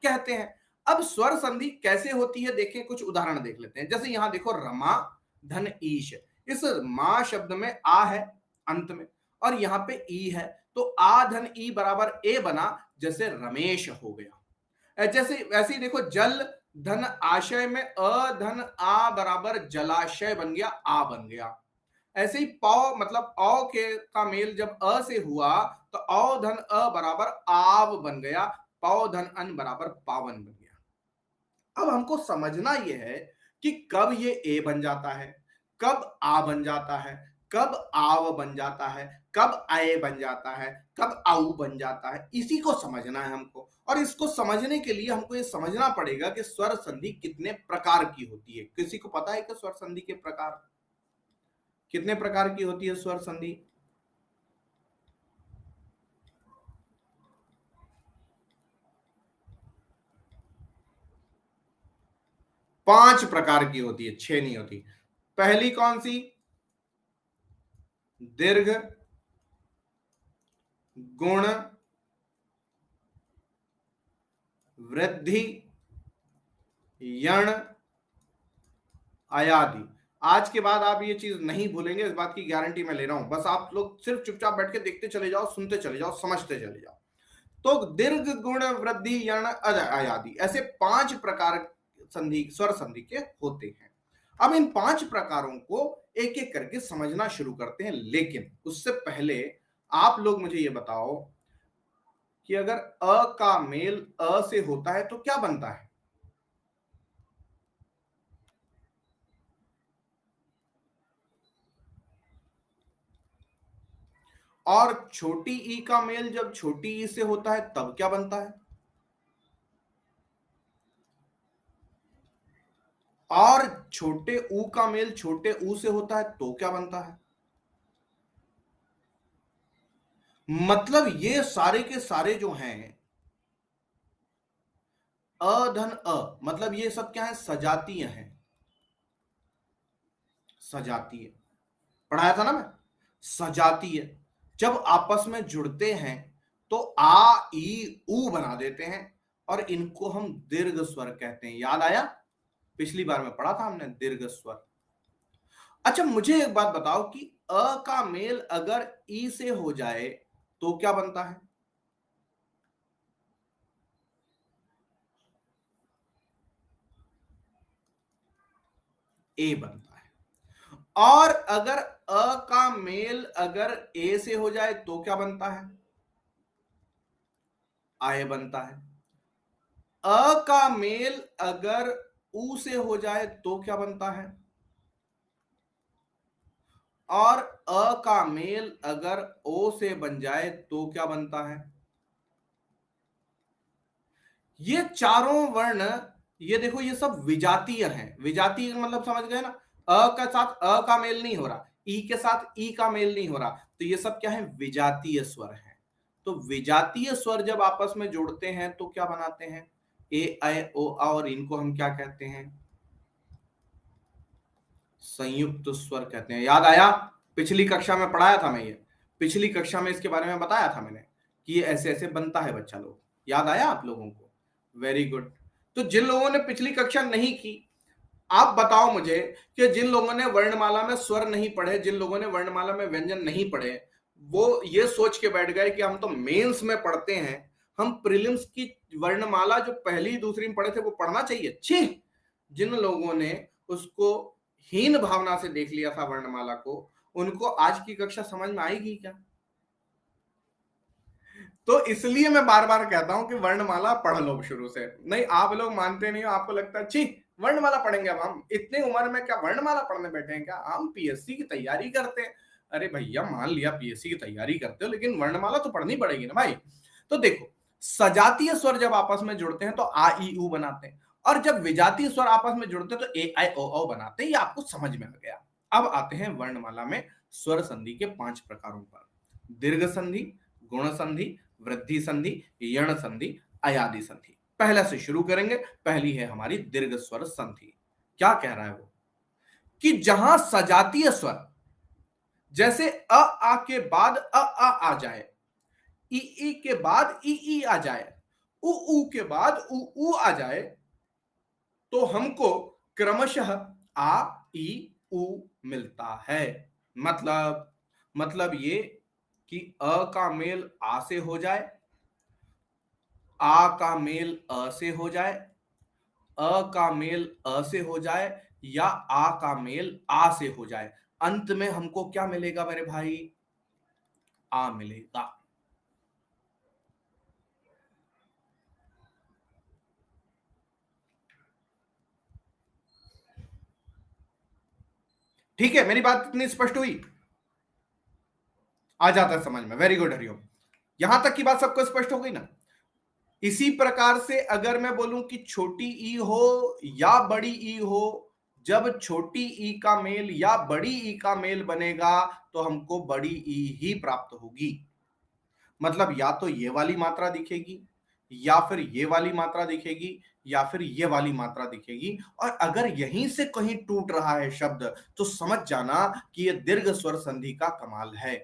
कहते हैं। अब स्वर संधि कैसे होती है देखें, कुछ उदाहरण देख लेते हैं। जैसे यहां देखो, रमा धन ईश, इस मां शब्द में आ है अंत में और यहां पे ई है, तो आ धन ई बराबर ए बना, जैसे रमेश हो गया। जैसे वैसे ही देखो, जल धन आशय में अ धन आ बराबर जलाशय बन गया, आ बन गया। ऐसे ही पौ मतलब औ के का मेल जब अ से हुआ तो औ धन अ बराबर आव बन गया, पौ धन अन बराबर पावन बन गया। अब हमको समझना यह है कि कब ये ए बन जाता है, कब आ बन जाता है, कब आव बन जाता है, कब आए बन जाता है, कब आऊ बन जाता है, इसी को समझना है हमको। और इसको समझने के लिए हमको ये समझना पड़ेगा कि स्वर संधि कितने प्रकार की होती है। किसी को पता है कि स्वर संधि के प्रकार कितने प्रकार की होती है? स्वर संधि 5 प्रकार की होती है, 6 नहीं होती। पहली कौन सी? दीर्घ, गुण, वृद्धि, यण, आयादि। आज के बाद आप ये चीज नहीं भूलेंगे, इस बात की गारंटी मैं ले रहा हूं। बस आप लोग सिर्फ चुपचाप बैठ के देखते चले जाओ, सुनते चले जाओ, समझते चले जाओ। तो दीर्घ, गुण, वृद्धि, यण, आयादि, ऐसे 5 प्रकार संधि स्वर संधि के होते हैं। अब इन 5 प्रकारों को एक एक करके समझना शुरू करते हैं, लेकिन उससे पहले आप लोग मुझे ये बताओ कि अगर अ का मेल अ से होता है तो क्या बनता है? और छोटी ई का मेल जब छोटी ई से होता है तब क्या बनता है? और छोटे ऊ का मेल छोटे ऊ से होता है तो क्या बनता है? मतलब ये सारे के सारे जो हैं, अ धन अ, मतलब ये सब क्या है? सजातीय हैं। सजातीय पढ़ाया था ना मैं, सजातीय जब आपस में जुड़ते हैं तो आ ई ऊ बना देते हैं और इनको हम दीर्घ स्वर कहते हैं। याद आया? पिछली बार में पढ़ा था हमने दीर्घ स्वर। अच्छा, मुझे एक बात बताओ कि अ का मेल अगर ई से हो जाए तो क्या बनता है? ए बनता है। और अगर अ का मेल अगर ए से हो जाए तो क्या बनता है? आय बनता है। अ का मेल अगर ऊ से हो जाए तो क्या बनता है? और अ का मेल अगर ओ से बन जाए तो क्या बनता है? ये चारों वर्ण, ये देखो, ये सब विजातीय हैं। विजातीय मतलब समझ गए ना? अ का साथ अ का मेल नहीं हो रहा, ई के साथ ई का मेल नहीं हो रहा, तो ये सब क्या है? विजातीय स्वर है। तो विजातीय स्वर जब आपस में जोड़ते हैं तो क्या बनाते हैं? ए ऐ ओ आ, और इनको हम क्या कहते हैं? संयुक्त स्वर कहते हैं। याद आया? पिछली कक्षा में पढ़ाया था मैं ये, पिछली कक्षा में इसके बारे में बताया था मैंने कि ये ऐसे ऐसे बनता है बच्चा लोग। याद आया आप लोगों को? Very good. तो जिन लोगों ने पिछली कक्षा नहीं की, आप बताओ मुझे कि जिन लोगों ने वर्णमाला में स्वर नहीं पढ़े, जिन लोगों ने वर्णमाला में व्यंजन नहीं पढ़े, वो ये सोच के बैठ गए कि हम तो मेंस में पढ़ते हैं, हम प्रीलिम्स की वर्णमाला जो पहली दूसरी में पढ़े थे वो पढ़ना चाहिए। छी! जिन लोगों ने उसको हीन भावना से देख लिया था वर्णमाला को, उनको आज की कक्षा समझ में आएगी क्या? तो इसलिए मैं बार बार कहता हूं कि वर्णमाला पढ़ लो शुरू से। नहीं, आप लोग मानते नहीं हो, आपको लगता है छी वर्णमाला पढ़ेंगे अब हम इतनी उम्र में, क्या वर्णमाला पढ़ने बैठे हैं क्या? हम पीएससी की तैयारी करते हैं। अरे भैया, मान लिया पीएससी की तैयारी करते हो, लेकिन वर्णमाला तो पढ़नी पड़ेगी ना भाई। तो देखो, सजातीय स्वर जब आपस में जुड़ते हैं तो आ ई ऊ बनाते हैं, और जब विजातीय स्वर आपस में जुड़ते हैं तो ए आई ओ औ बनाते हैं। ये आपको समझ में आ गया। अब आते हैं वर्णमाला में स्वर संधि के 5 प्रकारों पर। दीर्घ संधि, गुण संधि, वृद्धि संधि, यण संधि, अयादि संधि। पहले से शुरू करेंगे। पहली है हमारी दीर्घ स्वर संधि। क्या कह रहा है वो? कि जहां सजातीय स्वर जैसे अ आ के बाद आ जाए, ई के बाद ई आ जाए, उ के बाद उ आ जाए, तो हमको क्रमशः आ ई उ मिलता है। मतलब ये कि अ का मेल आ से हो जाए, आ का मेल अ से हो जाए, अ का मेल अ से हो जाए, या आ का मेल आ से हो जाए। अंत में हमको क्या मिलेगा मेरे भाई? आ मिलेगा। ठीक है, मेरी बात इतनी स्पष्ट हुई? आ जाता है समझ में। Very good Hariom. यहां तक की बात सबको स्पष्ट हो गई ना? इसी प्रकार से अगर मैं बोलूं कि छोटी ई हो या बड़ी ई हो, जब छोटी ई का मेल या बड़ी ई का मेल बनेगा तो हमको बड़ी ई ही प्राप्त होगी। मतलब या तो ये वाली मात्रा दिखेगी, या फिर ये वाली मात्रा दिखेगी, या फिर ये वाली मात्रा दिखेगी। और अगर यहीं से कहीं टूट रहा है शब्द, तो समझ जाना कि ये दीर्घ स्वर संधि का कमाल है।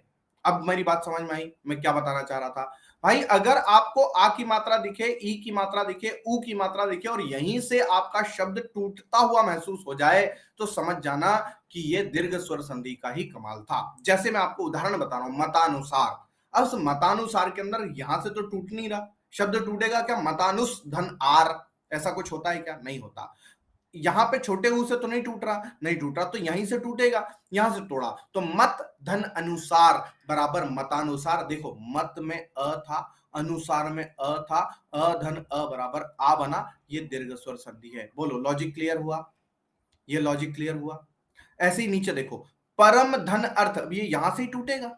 अब मेरी बात समझ में आई मैं क्या बताना चाह रहा था? भाई, अगर आपको आ की मात्रा दिखे, ई की मात्रा दिखे, ऊ की मात्रा दिखे, और यहीं से आपका शब्द टूटता हुआ महसूस हो जाए, तो समझ जाना कि ये दीर्घ स्वर संधि का ही कमाल था। जैसे मैं आपको उदाहरण बता रहा हूं, मतानुसार। अब उस मतानुसार के अंदर यहां से तो टूट नहीं रहा, शब्द टूटेगा क्या? मतानुस धन आर, ऐसा कुछ होता है क्या? नहीं होता। यहां पे छोटे ऊ से तो नहीं टूट रहा, नहीं टूट रहा, तो यहीं से टूटेगा, यहां से तोड़ा तो मत धन अनुसार बराबर मतानुसार। देखो, मत में अ था, अनुसार में अ था, अ धन अ बराबर आ बना। ये दीर्घ स्वर संधि है। बोलो, लॉजिक क्लियर हुआ? ये लॉजिक क्लियर हुआ? ऐसे ही नीचे देखो, परम धन अर्थ, अब ये यहां से ही टूटेगा,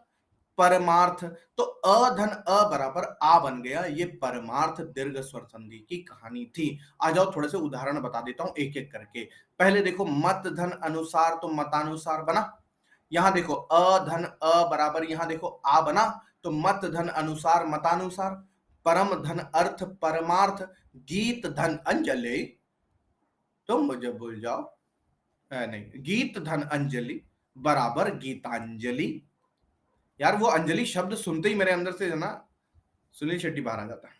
परमार्थ। तो अ धन अ बराबर आ बन गया। ये परमार्थ दीर्घ स्वर संधि की कहानी थी। आ जाओ, थोड़े से उदाहरण बता देता हूं एक एक करके। पहले देखो, मत धन अनुसार तो मतानुसार बना। यहां देखो, अ धन अ बराबर, यहां देखो आ बना, तो मत धन अनुसार मतानुसार। परम धन अर्थ परमार्थ, गीत धन अंजलि, तुम मुझे भूल जाओ, नहीं, गीत धन अंजलि बराबर गीतांजलि। यार, वो अंजलि शब्द सुनते ही मेरे अंदर से है ना सुनील शेट्टी बाहर आ जाता है।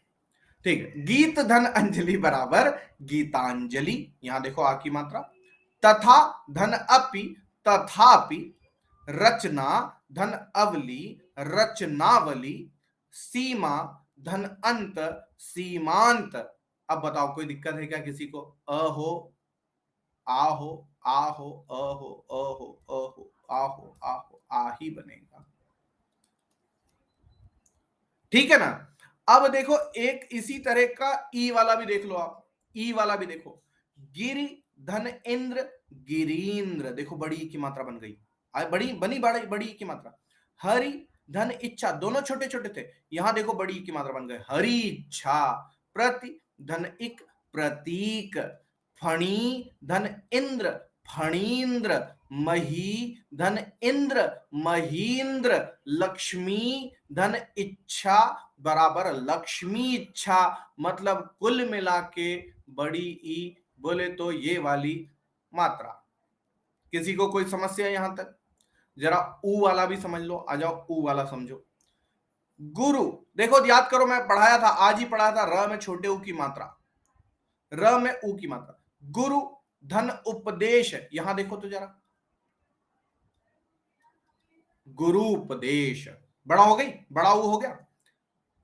ठीक है, गीत धन अंजलि बराबर गीतांजलि। यहां देखो आ की मात्रा। तथा धन अपि, तथापि। रचना धन अवली, रचनावली। सीमा धन अंत, सीमांत। अब बताओ, कोई दिक्कत है क्या किसी को? अ हो, आ हो, आ हो, अ हो, अ हो, अ हो, आ हो, आ हो, आ ही बनेगा। ठीक है ना? अब देखो, एक इसी तरह का ई वाला भी देख लो आप। ई वाला भी देखो, गिरि धन इंद्र, गिरीन्द्र। देखो, बड़ी ई की मात्रा बन गई, बड़ी बनी, बड़ी बड़ी ई की मात्रा। हरि धन इच्छा, दोनों छोटे छोटे थे, यहां देखो बड़ी ई की मात्रा बन गई, हरि इच्छा। प्रति धन इक, प्रतीक। फणी धन इंद्र, फणीन्द्र। मही धन इंद्र, महींद्र। लक्ष्मी धन इच्छा बराबर लक्ष्मी इच्छा। मतलब कुल मिला के बड़ी ई बोले तो ये वाली मात्रा। किसी को कोई समस्या यहां तक? जरा ऊ वाला भी समझ लो, आ जाओ ऊ वाला समझो। गुरु, देखो याद करो, मैं पढ़ाया था, आज ही पढ़ाया था, र में छोटे ऊ की मात्रा। र में ऊ की मात्रा। गुरु धन उपदेश, यहां देखो तो जरा, गुरु उपदेश, बड़ा हो गई, बड़ा ऊ हो गया,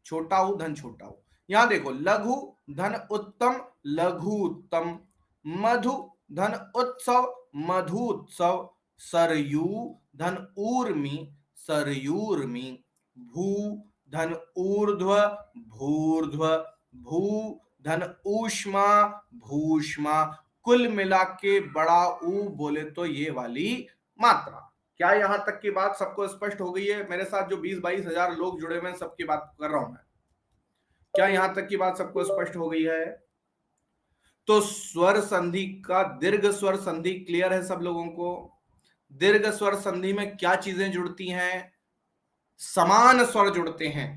छोटा ऊ धन छोटा ऊ। यहां देखो लघु धन उत्तम, लघु उत्तम। मधु धन उत्सव, मधु उत्सव। सरयू धन ऊर्मी, सरयूर्मी। भू धन ऊर्ध्व, भूर्ध्व। भू धन ऊष्मा, भूष्मा। कुल मिला के बड़ा ऊ बोले तो ये वाली मात्रा। क्या यहां तक की बात सबको स्पष्ट हो गई है? मेरे साथ जो 20-22 हजार लोग जुड़े हुए हैं सबकी बात कर रहा हूं मैं। क्या यहां तक की बात सबको स्पष्ट हो गई है? तो स्वर संधि का, दीर्घ स्वर संधि क्लियर है सब लोगों को? दीर्घ स्वर संधि में क्या चीजें जुड़ती हैं? समान स्वर जुड़ते हैं,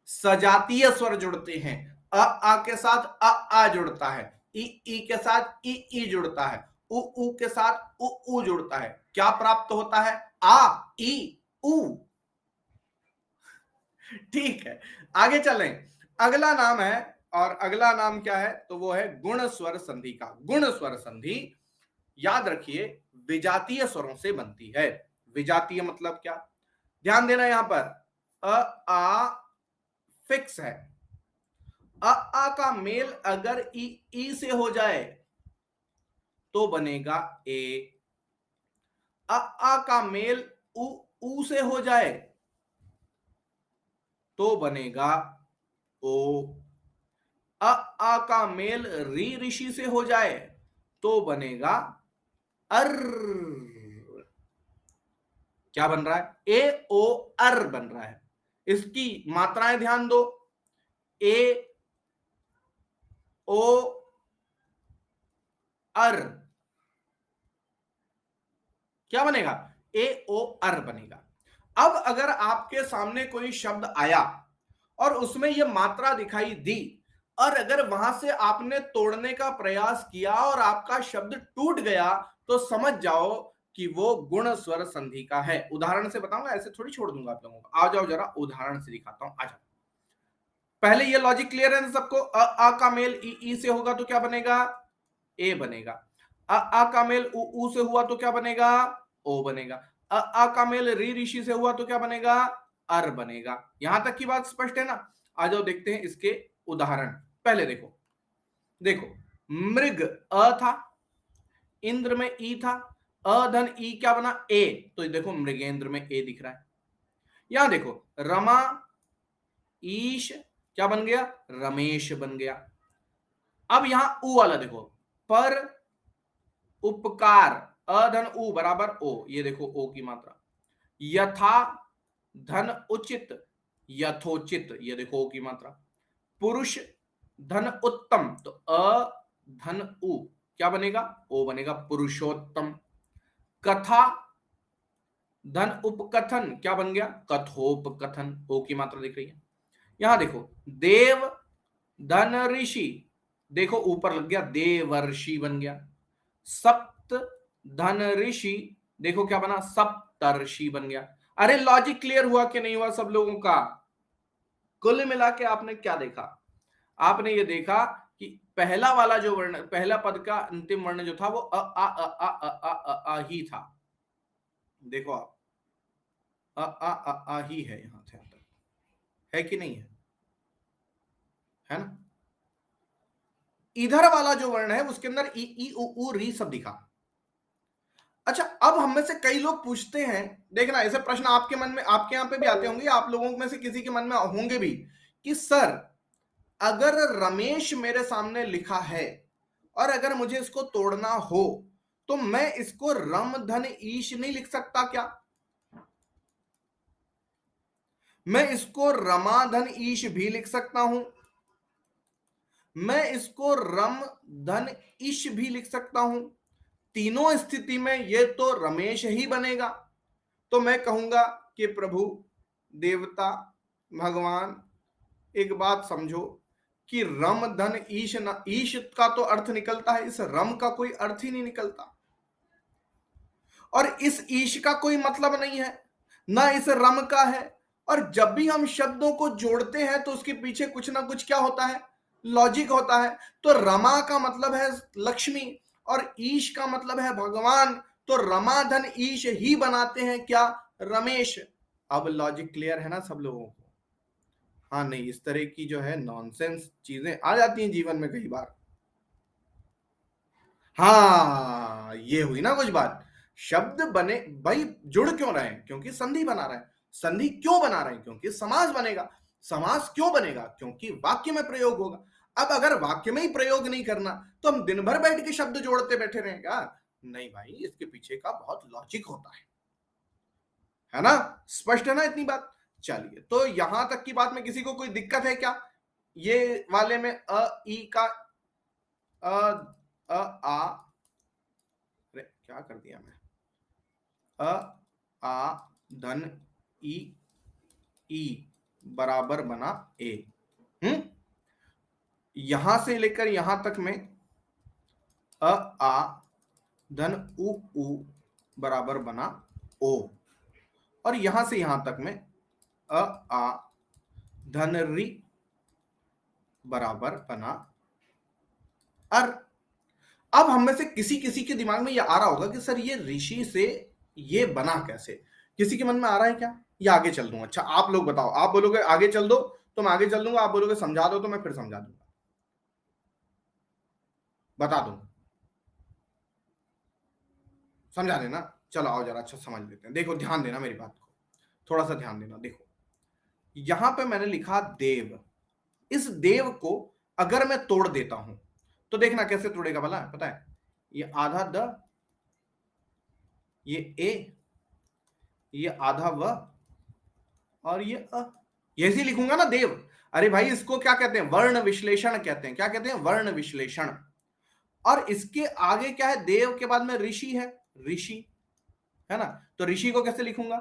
सजातीय स्वर जुड़ते हैं। आ के साथ आ जुड़ता है, ई के साथ ई जुड़ता है, उ के साथ उ जुड़ता है। क्या प्राप्त होता है? आ ई उ। ठीक है, आगे चलें। अगला नाम है, और अगला नाम क्या है? तो वो है गुण स्वर संधि का। गुण स्वर संधि याद रखिए विजातीय स्वरों से बनती है। विजातीय मतलब क्या? ध्यान देना, यहां पर अ आ फिक्स है। आ का मेल अगर ई से हो जाए तो बनेगा ए। आ का मेल ऊ से हो जाए तो बनेगा ओ। आ का मेल री ऋषि से हो जाए तो बनेगा अर। क्या बन रहा है? ए ओ अर बन रहा है। इसकी मात्राएं ध्यान दो, ए ओ अर। क्या बनेगा? ए ओ अर बनेगा। अब अगर आपके सामने कोई शब्द आया और उसमें यह मात्रा दिखाई दी, और अगर वहां से आपने तोड़ने का प्रयास किया और आपका शब्द टूट गया, तो समझ जाओ कि वो गुण स्वर संधि का है। उदाहरण से बताऊंगा, ऐसे थोड़ी छोड़ दूंगा आप लोगों को। आ जाओ जरा उदाहरण से दिखाता हूं, आ जाओ। पहले ये लॉजिक क्लियर है सबको? आ का मेल ई से होगा तो क्या बनेगा? ए बनेगा। आ का मेल ऊ से हुआ तो क्या बनेगा? ओ बनेगा। आ का मेल री ऋषि से हुआ तो क्या बनेगा? अर बनेगा। यहां तक की बात स्पष्ट है ना? आ जाओ देखते हैं इसके उदाहरण। पहले देखो, देखो मृग अ था, इंद्र में ई था, अधन ई क्या बना? ए। तो देखो मृगेंद्र में ए दिख रहा है। यहां देखो रमा ईश क्या बन गया? रमेश बन गया। अब यहां ऊ वाला देखो, पर उपकार, अधन उ बराबर ओ। ये देखो ओ की मात्रा। यथा धन उचित, यथोचित। ये देखो ओ की मात्रा। पुरुष धन उत्तम, तो अ धन उ क्या बनेगा? ओ बनेगा, पुरुषोत्तम। कथा धन उपकथन क्या बन गया? कथोपकथन। ओ की मात्रा दिख रही है। यहां देखो देव धन ऋषि, देखो ऊपर लग गया, देवर्षि बन गया। सप्त धन ऋषि, देखो क्या बना? सप्तर्षि बन गया। अरे लॉजिक क्लियर हुआ कि नहीं हुआ सब लोगों का? कुल मिला के आपने क्या देखा? आपने ये देखा कि पहला वाला जो वर्ण, पहला पद का अंतिम वर्ण जो था वो ही था। देखो आप, ही है यहां से तक, है कि नहीं है? है ना? इधर वाला जो वर्ण है उसके अंदर ई उ री सब दिखा। अच्छा, अब हम में से कई लोग पूछते हैं, देखना ऐसे प्रश्न आपके मन में, आपके यहां पे भी आते होंगे, आप लोगों में से किसी के मन में होंगे भी, कि सर अगर रमेश मेरे सामने लिखा है और अगर मुझे इसको तोड़ना हो तो मैं इसको रम धन ईश नहीं लिख सकता क्या? मैं इसको रमा धन ईश भी लिख सकता हूं, मैं इसको रम धन ईश भी लिख सकता हूं। तीनों स्थिति में ये तो रमेश ही बनेगा। तो मैं कहूंगा कि प्रभु देवता भगवान, एक बात समझो कि रम धन ईश, न ईश का तो अर्थ निकलता है, इस रम का कोई अर्थ ही नहीं निकलता, और इस ईश का कोई मतलब नहीं है, ना इस रम का है। और जब भी हम शब्दों को जोड़ते हैं तो उसके पीछे कुछ ना कुछ क्या होता है? लॉजिक होता है। तो रमा का मतलब है लक्ष्मी और ईश का मतलब है भगवान, तो रमा धन ईश ही बनाते हैं क्या, रमेश। अब लॉजिक क्लियर है ना सब लोगों को? हाँ नहीं, इस तरह की जो है नॉनसेंस चीजें आ जाती हैं जीवन में कई बार। हाँ ये हुई ना कुछ बात। शब्द बने भाई, जुड़ क्यों रहे हैं? क्योंकि संधि बना रहे हैं। संधि क्यों बना रहे हैं? क्योंकि समास बनेगा। समास क्यों बनेगा? क्योंकि वाक्य में प्रयोग होगा। अब अगर वाक्य में ही प्रयोग नहीं करना तो हम दिन भर बैठ के शब्द जोड़ते बैठे रहेंगे? नहीं भाई, इसके पीछे का बहुत लॉजिक होता है ना? स्पष्ट है ना इतनी बात? चलिए, तो यहां तक की बात में किसी को कोई दिक्कत है क्या? ये वाले में अ ई का अ आ, अरे क्या कर दिया मैं, अ आ धन ई, ई बराबर बना ए। यहां से लेकर यहां तक में अ आ धन उ बराबर बना ओ, और यहां से यहां तक में अ आ धन री बराबर बना अर। अब हम में से किसी किसी के दिमाग में यह आ रहा होगा कि सर ये ऋषि से ये बना कैसे? किसी के मन में आ रहा है क्या? या आगे चल दूं? अच्छा आप लोग बताओ, आप बोलोगे आगे चल दो तो मैं आगे चल दूंगा, आप बोलोगे समझा दो तो मैं फिर समझा दूंगा। बता दूं? समझा देना? चलो आओ जरा अच्छा समझ लेते हैं। देखो ध्यान देना मेरी बात को, थोड़ा सा ध्यान देना। देखो यहां पे मैंने लिखा देव। इस देव को अगर मैं तोड़ देता हूं तो देखना कैसे तोड़ेगा भला, पता है? ये आधा द, ये ए, ये आधा व, और ये अ। ये ऐसे लिखूंगा ना देव। अरे भाई इसको क्या कहते हैं? वर्ण विश्लेषण कहते हैं। क्या कहते हैं? वर्ण विश्लेषण। और इसके आगे क्या है? देव के बाद में ऋषि है, ऋषि, है ना? तो ऋषि को कैसे लिखूंगा?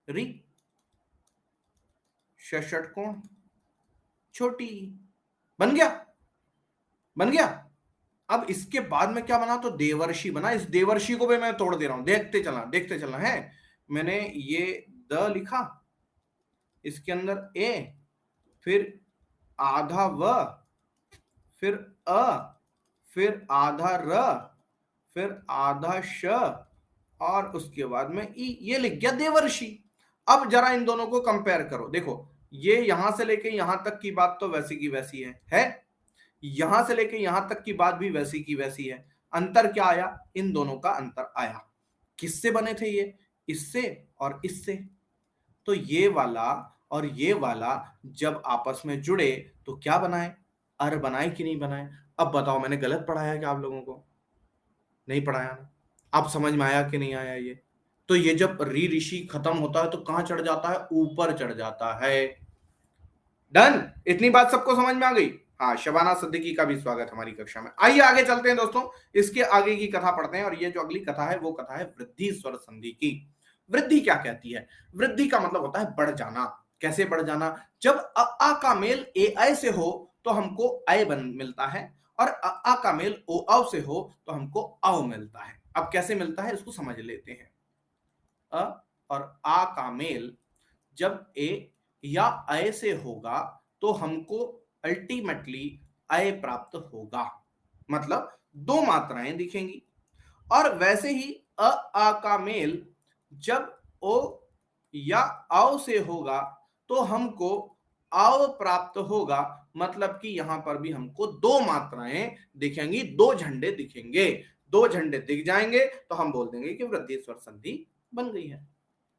रि, षटकोण, छोटी। बन गया? बन गया? अब इसके बाद में क्या बना? तो देवर्षि बना। इस देवर्षि को भी मैं तोड़ दे रहा हूं, देखते चलना है। मैंने ये द लिखा, इसके अंदर ए, फिर आधा व, फिर अ, फिर आधा र, फिर आधा श, और उसके बाद में ई। ये लिख गया देवर्षि। अब जरा इन दोनों को कंपेयर करो। देखो ये यहां से लेके यहां तक की बात तो वैसी की वैसी है? यहां से लेके यहां तक की बात भी वैसी की वैसी है। अंतर क्या आया? इन दोनों का अंतर आया। किससे बने थे ये? इससे और इससे। तो ये वाला और ये वाला जब आपस में जुड़े तो क्या बनाए? अर बनाए कि नहीं बनाए? अब बताओ मैंने गलत पढ़ाया क्या आप लोगों को? नहीं पढ़ाया ना? आप समझ में आया कि नहीं आया ये? तो ये जब री ऋषि खत्म होता है तो कहां चढ़ जाता है? ऊपर चढ़ जाता है। डन? इतनी बात सबको समझ में आ गई? हाँ, शबाना सिद्दीकी का भी स्वागत हमारी कक्षा में। आइए आगे चलते हैं दोस्तों, इसके आगे की कथा पढ़ते हैं। और ये जो अगली कथा है वो कथा है वृद्धि स्वर संधि की। वृद्धि क्या कहती है? वृद्धि का मतलब होता है बढ़ जाना। कैसे बढ़ जाना? जब अ आ का मेल ए ऐ से हो तो हमको ऐ बन मिलता है, और अ आ का मेल ओ औ से हो तो हमको औ मिलता है। अब कैसे मिलता है इसको समझ लेते हैं। अ और आ का मेल जब ए या अय से होगा तो हमको अल्टीमेटली अय प्राप्त होगा। मतलब दो मात्राएं दिखेंगी। और वैसे ही अ आ का मेल जब ओ या आओ से होगा तो हमको आओ प्राप्त होगा। मतलब कि यहां पर भी हमको दो मात्राएं दिखेंगी, दो झंडे दिखेंगे। दो झंडे दिख जाएंगे तो हम बोल देंगे कि वृद्धि स्वर संधि बन गई है।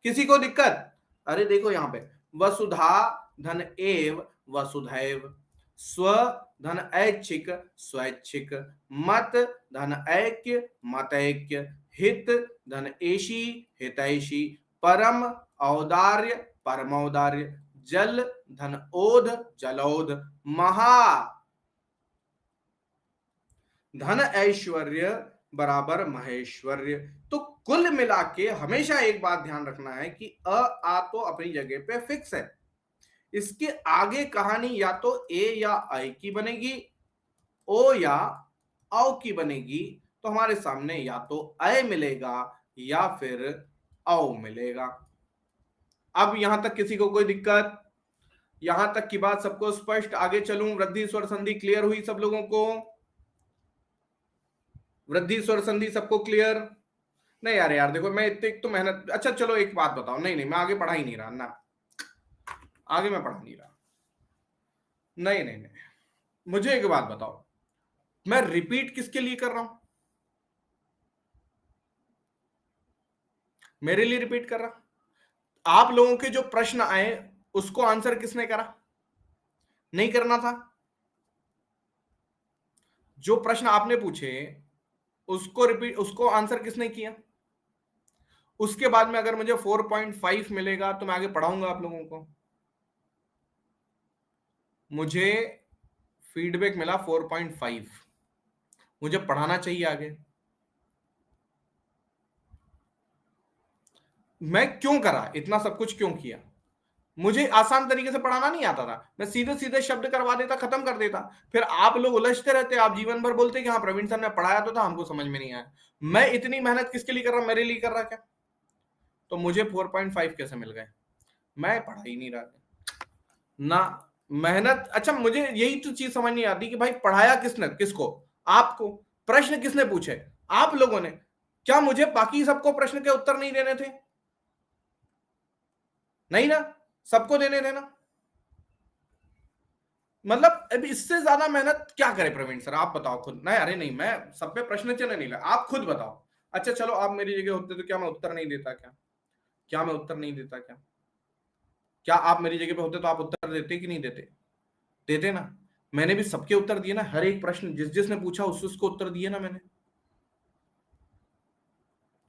किसी को दिक्कत? अरे देखो यहां पे वसुधा धन एव वसुधैव, स्व धन ऐच्छिक स्वैच्छिक, मत धन ऐक्य मतैक्य, हित धन एशी हितैषी, परम औदार्य परमौदार्य, जल धन ओध जलौध, महा धन ऐश्वर्य बराबर महेश्वर्य। तो कुल मिला के हमेशा एक बात ध्यान रखना है कि अ आ तो अपनी जगह पे फिक्स है। इसके आगे कहानी या तो ए या आई की बनेगी, ओ या औ की बनेगी। तो हमारे सामने या तो अय मिलेगा या फिर औ मिलेगा। अब यहां तक किसी को कोई दिक्कत? यहां तक की बात सबको स्पष्ट? आगे चलूं? वृद्धि स्वर संधि क्लियर हुई सब लोगों को? वृद्धि स्वर संधि सबको क्लियर? नहीं यार, यार देखो मैं इतने तो मेहनत, अच्छा चलो एक बात बताओ, नहीं नहीं मैं आगे पढ़ा ही नहीं रहा ना, आगे मैं पढ़ा नहीं रहा, नहीं नहीं नहीं, मुझे एक बात बताओ, मैं रिपीट किसके लिए कर रहा हूं? मेरे लिए रिपीट कर रहा? आप लोगों के जो प्रश्न आए उसको आंसर किसने करा? नहीं करना था? जो प्रश्न आपने पूछे उसको रिपीट, उसको आंसर किसने किया? उसके बाद में अगर मुझे 4.5 मिलेगा तो मैं आगे पढ़ाऊंगा आप लोगों को। मुझे फीडबैक मिला 4.5, मुझे पढ़ाना चाहिए आगे। मैं क्यों करा इतना सब कुछ, क्यों किया? मुझे आसान तरीके से पढ़ाना नहीं आता था, मैं सीधे सीधे शब्द करवा देता, खत्म कर देता। फिर आप लोग उलझते रहते, आप जीवन भर बोलते कि हाँ प्रवीण सर ने पढ़ाया तो था, हमको समझ में नहीं आया। मैं इतनी मेहनत किसके लिए कर रहा, मेरे लिए कर रहा क्या? तो मुझे 4.5 कैसे मिल गए? मैं पढ़ा ही नहीं रहा ना, मेहनत। अच्छा मुझे यही तो चीज समझ नहीं आती कि भाई पढ़ाया किसने, किसको? आपको। प्रश्न किसने पूछे? आप लोगों ने। क्या मुझे बाकी सबको प्रश्न के उत्तर नहीं देने थे? नहीं ना, सबको देने थे ना। मतलब अब इससे ज्यादा मेहनत क्या करे प्रवीण सर, आप बताओ खुद। नहीं अरे नहीं, मैं सब पे प्रश्न चिन्ह नहीं लगा, आप खुद बताओ। अच्छा चलो आप मेरी जगह होते तो क्या मैं उत्तर नहीं देता क्या? क्या मैं उत्तर नहीं देता क्या? क्या आप मेरी जगह पे होते तो आप उत्तर देते कि नहीं देते? देते ना। मैंने भी सबके उत्तर दिए ना, हर एक प्रश्न जिस जिसने पूछा उस उसको उत्तर दिए ना मैंने।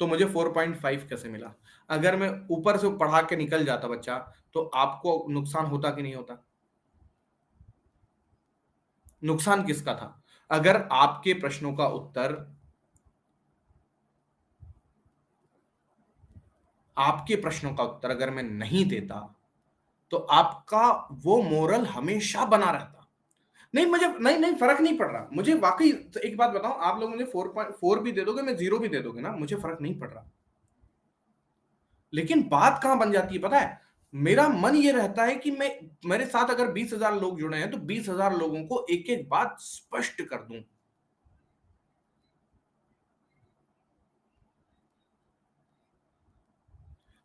तो मुझे 4.5 कैसे मिला? अगर मैं ऊपर से पढ़ा के निकल जाता बच्चा, तो आपको नुकसान होता कि नहीं होता? नुकसान किसका था? अगर आपके प्रश्नों का उत्तर, आपके प्रश्नों का उत्तर अगर मैं नहीं देता, तो आपका वो मोरल हमेशा बना रहता। नहीं मुझे नहीं नहीं फर्क नहीं पड़ रहा मुझे वाकई। तो एक बात बताओ, आप लोग मुझे 4.4 भी दे दोगे, मैं 0 भी दे दोगे ना, मुझे फर्क नहीं पड़ रहा। लेकिन बात कहां बन जाती है पता है? मेरा मन ये रहता है कि मैं, मेरे साथ अगर 20,000 लोग जुड़े हैं तो 20,000 लोगों को एक एक बात स्पष्ट कर दूं।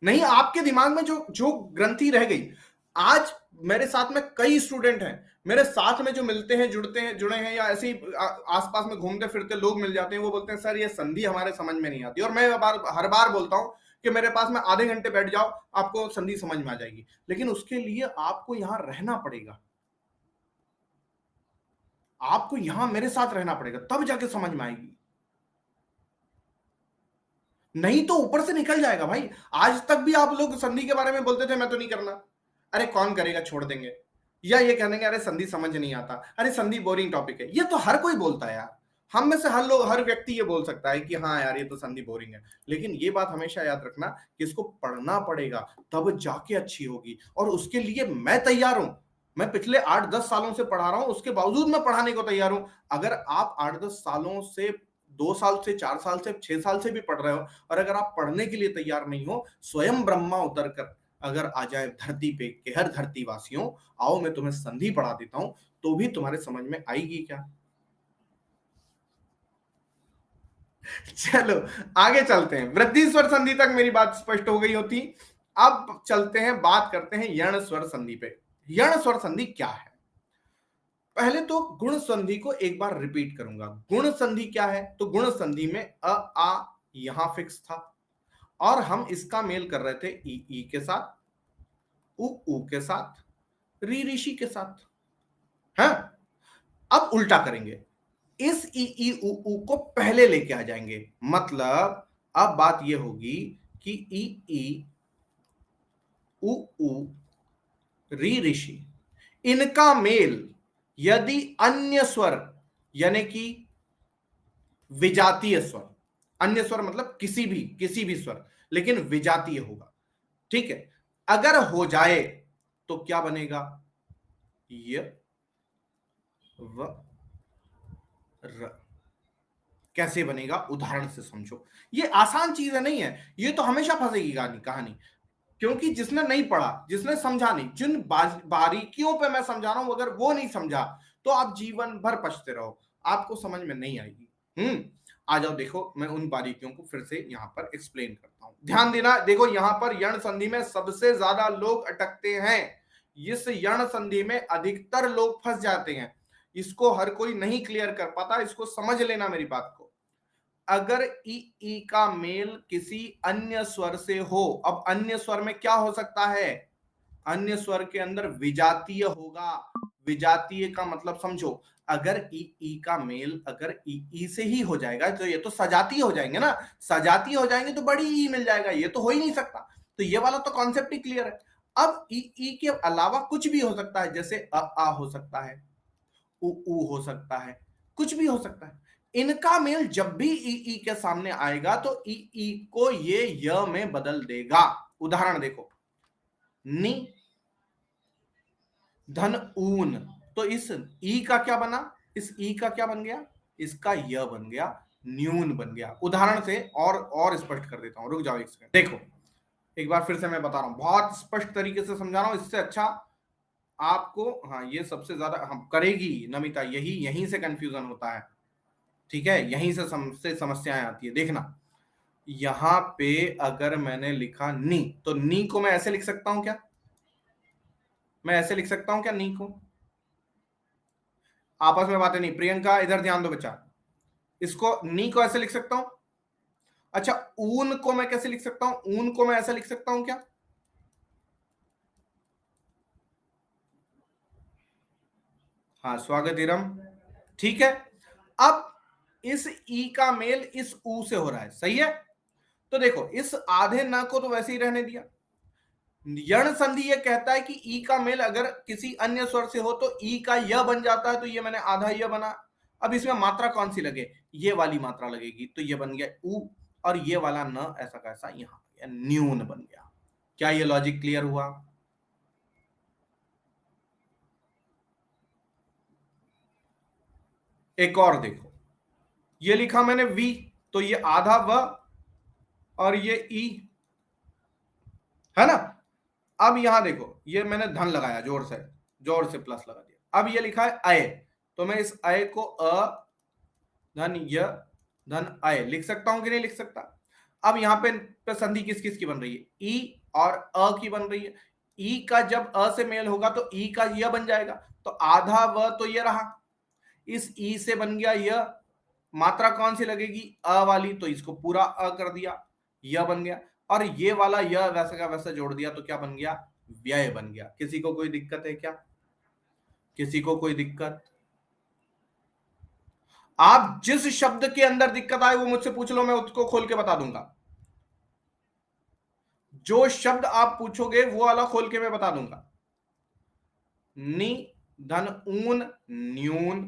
नहीं, आपके दिमाग में जो जो ग्रंथि रह गई। आज मेरे साथ में कई स्टूडेंट हैं, मेरे साथ में जो मिलते हैं, जुड़ते हैं, जुड़े हैं, या ऐसे ही आसपास में घूमते फिरते लोग मिल जाते हैं, वो बोलते हैं सर ये संधि हमारे समझ में नहीं आती। और मैं हर बार बोलता हूं कि मेरे पास में आधे घंटे बैठ जाओ, आपको संधि समझ में आ जाएगी। लेकिन उसके लिए आपको यहां रहना पड़ेगा, आपको यहां मेरे साथ रहना पड़ेगा, तब जाके समझ में आएगी। नहीं तो ऊपर से निकल जाएगा भाई। आज तक भी आप लोग संधि के बारे में बोलते थे मैं तो नहीं करना, अरे कौन करेगा छोड़ देंगे, या ये कह देंगे अरे संधि समझ नहीं आता, अरे संधि बोरिंग टॉपिक है। ये तो हर कोई बोलता है यार, हम में से हर लोग, हर व्यक्ति ये बोल सकता है कि हाँ यार ये तो संधि बोरिंग है। लेकिन ये बात हमेशा याद रखना कि इसको पढ़ना पड़ेगा, तब जाके अच्छी होगी। और उसके लिए मैं तैयार हूं। मैं पिछले 8-10 सालों से पढ़ा रहा हूं, उसके बावजूद मैं पढ़ाने को तैयार हूं। अगर आप 8-10 सालों से, 2 साल से, 4 साल से, 6 साल से भी पढ़ रहे हो, और अगर आप पढ़ने के लिए तैयार नहीं हो, स्वयं ब्रह्मा उतर कर अगर आ जाए धरती पे कि हर धरती वासियों आओ मैं तुम्हें संधि पढ़ा देता हूं, तो भी तुम्हारे समझ में आएगी क्या? चलो आगे चलते हैं, वृद्धि स्वर संधि तक मेरी बात स्पष्ट हो गई होती। अब चलते हैं, बात करते हैं यण स्वर संधि पे। यण स्वर संधि क्या है? पहले तो गुण संधि को एक बार रिपीट करूंगा। गुण संधि क्या है? तो गुण संधि में अ आ यहां फिक्स था, और हम इसका मेल कर रहे थे ई के साथ, उ के साथ, ऋषि के साथ। है, अब उल्टा करेंगे, इस उ को पहले लेके आ जाएंगे। मतलब अब बात यह होगी कि ई उ ऋषि, इनका मेल यदि अन्य स्वर, यानी कि विजातीय स्वर, अन्य स्वर मतलब किसी भी स्वर, लेकिन विजातीय होगा, ठीक है? अगर हो जाए तो क्या बनेगा? य व र। कैसे बनेगा, उदाहरण से समझो। ये आसान चीज है नहीं है, ये तो हमेशा फंसेगी कहानी कहानी। क्योंकि जिसने नहीं पढ़ा, जिसने समझा नहीं, जिन बारीकियों पे मैं समझा रहा हूं, अगर वो नहीं समझा तो आप जीवन भर पछते रहो, आपको समझ में नहीं आएगी। आ जाओ, देखो मैं उन बारीकियों को फिर से यहां पर एक्सप्लेन करता हूं। ध्यान देना, देखो यहां पर यण संधि में सबसे ज्यादा लोग अटकते हैं, इस यण संधि में अधिकतर लोग फंस जाते हैं, इसको हर कोई नहीं क्लियर कर पाता, इसको समझ लेना मेरी बात को। अगर ई का मेल किसी अन्य स्वर से हो, अब अन्य स्वर में क्या हो सकता है, अन्य स्वर के अंदर विजातीय होगा। विजातीय का मतलब समझो, अगर ई का मेल अगर ई से ही हो जाएगा तो ये तो सजातीय हो जाएंगे ना, सजातीय हो जाएंगे तो बड़ी ई मिल जाएगा, ये तो हो ही नहीं सकता। तो ये वाला तो कॉन्सेप्ट ही क्लियर है। अब ई के अलावा कुछ भी हो सकता है, जैसे आ हो सकता है, उ हो सकता है, कुछ भी हो सकता है। इनका मेल जब भी ई के सामने आएगा तो ई को ये य में बदल देगा। उदाहरण देखो, नी धन ऊन, तो इस ई का क्या बना, इस ई का क्या बन गया, इसका य बन गया, न्यून बन गया। उदाहरण से और स्पष्ट कर देता हूं, रुक जाओ एक सेकंड। देखो एक बार फिर से मैं बता रहा हूं, बहुत स्पष्ट तरीके से समझा रहा हूं, इससे अच्छा आपको, हाँ ये सबसे ज्यादा हम करेगी नमिता, यहीं से कंफ्यूजन होता है, ठीक है, यहीं से समस्याएं आती है। देखना यहां पे अगर मैंने लिखा नी, तो नी को मैं ऐसे लिख सकता हूं क्या, मैं ऐसे लिख सकता हूं क्या नी को, आपस में बातें नहीं, प्रियंका इधर ध्यान दो बच्चा, इसको नी को ऐसे लिख सकता हूं। अच्छा ऊन को मैं कैसे लिख सकता हूं, ऊन को मैं ऐसे लिख सकता हूं क्या, हाँ स्वागत इरम, ठीक है। अब इस ई का मेल इस ऊ से हो रहा है, सही है। तो देखो इस आधे न को तो वैसे ही रहने दिया, यण संधि ये कहता है कि ई का मेल अगर किसी अन्य स्वर से हो तो ई का य बन जाता है, तो ये मैंने आधा य बना। अब इसमें मात्रा कौन सी लगे, ये वाली मात्रा लगेगी, तो ये बन गया ऊ, और ये वाला न ऐसा कैसा यहां न्यून बन गया। क्या ये लॉजिक क्लियर हुआ। एक और देखो, ये लिखा मैंने वी, तो ये आधा व और ये ई, है ना। अब यहां देखो, ये मैंने धन लगाया, जोर से प्लस लगा दिया। अब ये लिखा है अय, तो मैं इस अय को धन य धन अय लिख सकता हूं कि नहीं लिख सकता। अब यहां पे संधि किस किस की बन रही है, ई और अ की बन रही है। ई का जब अ से मेल होगा तो ई का य बन जाएगा, तो आधा व तो ये रहा, इस ई से बन गया य, मात्रा कौन सी लगेगी अ वाली, तो इसको पूरा अ कर दिया, य बन गया। और ये वाला य वैसा का वैसा जोड़ दिया, तो क्या बन गया, व्यय बन गया। किसी को कोई दिक्कत है क्या, किसी को कोई दिक्कत, आप जिस शब्द के अंदर दिक्कत आए वो मुझसे पूछ लो, मैं उसको खोल के बता दूंगा। जो शब्द आप पूछोगे वो वाला खोल के मैं बता दूंगा। नि धन ऊन न्यून,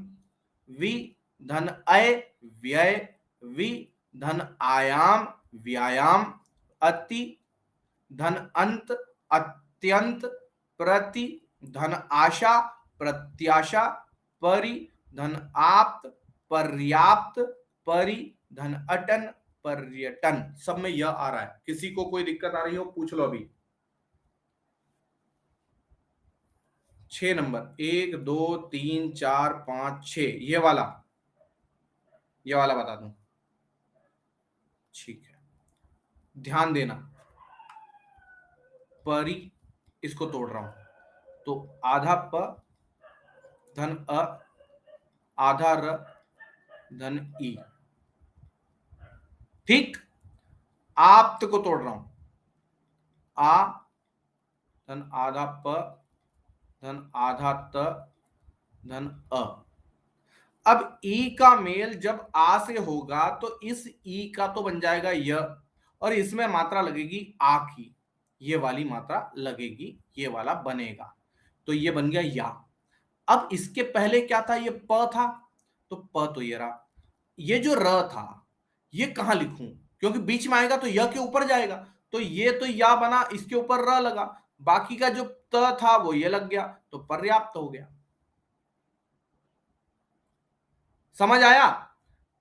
वि धन अय व्यय, वि धन आयाम व्यायाम, अति धन अंत अत्यंत, प्रति धन आशा प्रत्याशा, परि धन आप्त पर्याप्त, परि धन अटन पर्यटन। सब में यह आ रहा है, किसी को कोई दिक्कत आ रही हो पूछ लो अभी। 6 नंबर, 1 2 3 4 5 6, ये वाला बता दूं, ठीक है। ध्यान देना, परी इसको तोड़ रहा हूं, तो आधा प धन अ, आधा र धन ई, ठीक। आप्त को तोड़ रहा हूं, आ धन आधा प धन आधा त धन अ। अब ई का मेल जब आ से होगा तो इस ई का तो बन जाएगा य, और इसमें मात्रा लगेगी आ की, ये वाली मात्रा लगेगी, ये वाला बनेगा, तो ये बन गया या। अब इसके पहले क्या था, ये प था, तो प तो ये रहा, ये जो र था ये कहां लिखूं, क्योंकि बीच में आएगा तो य के ऊपर जाएगा, तो ये तो या बना, इसके ऊपर र लगा, बाकी का जो त था वो ये लग गया, तो पर्याप्त हो गया। समझ आया।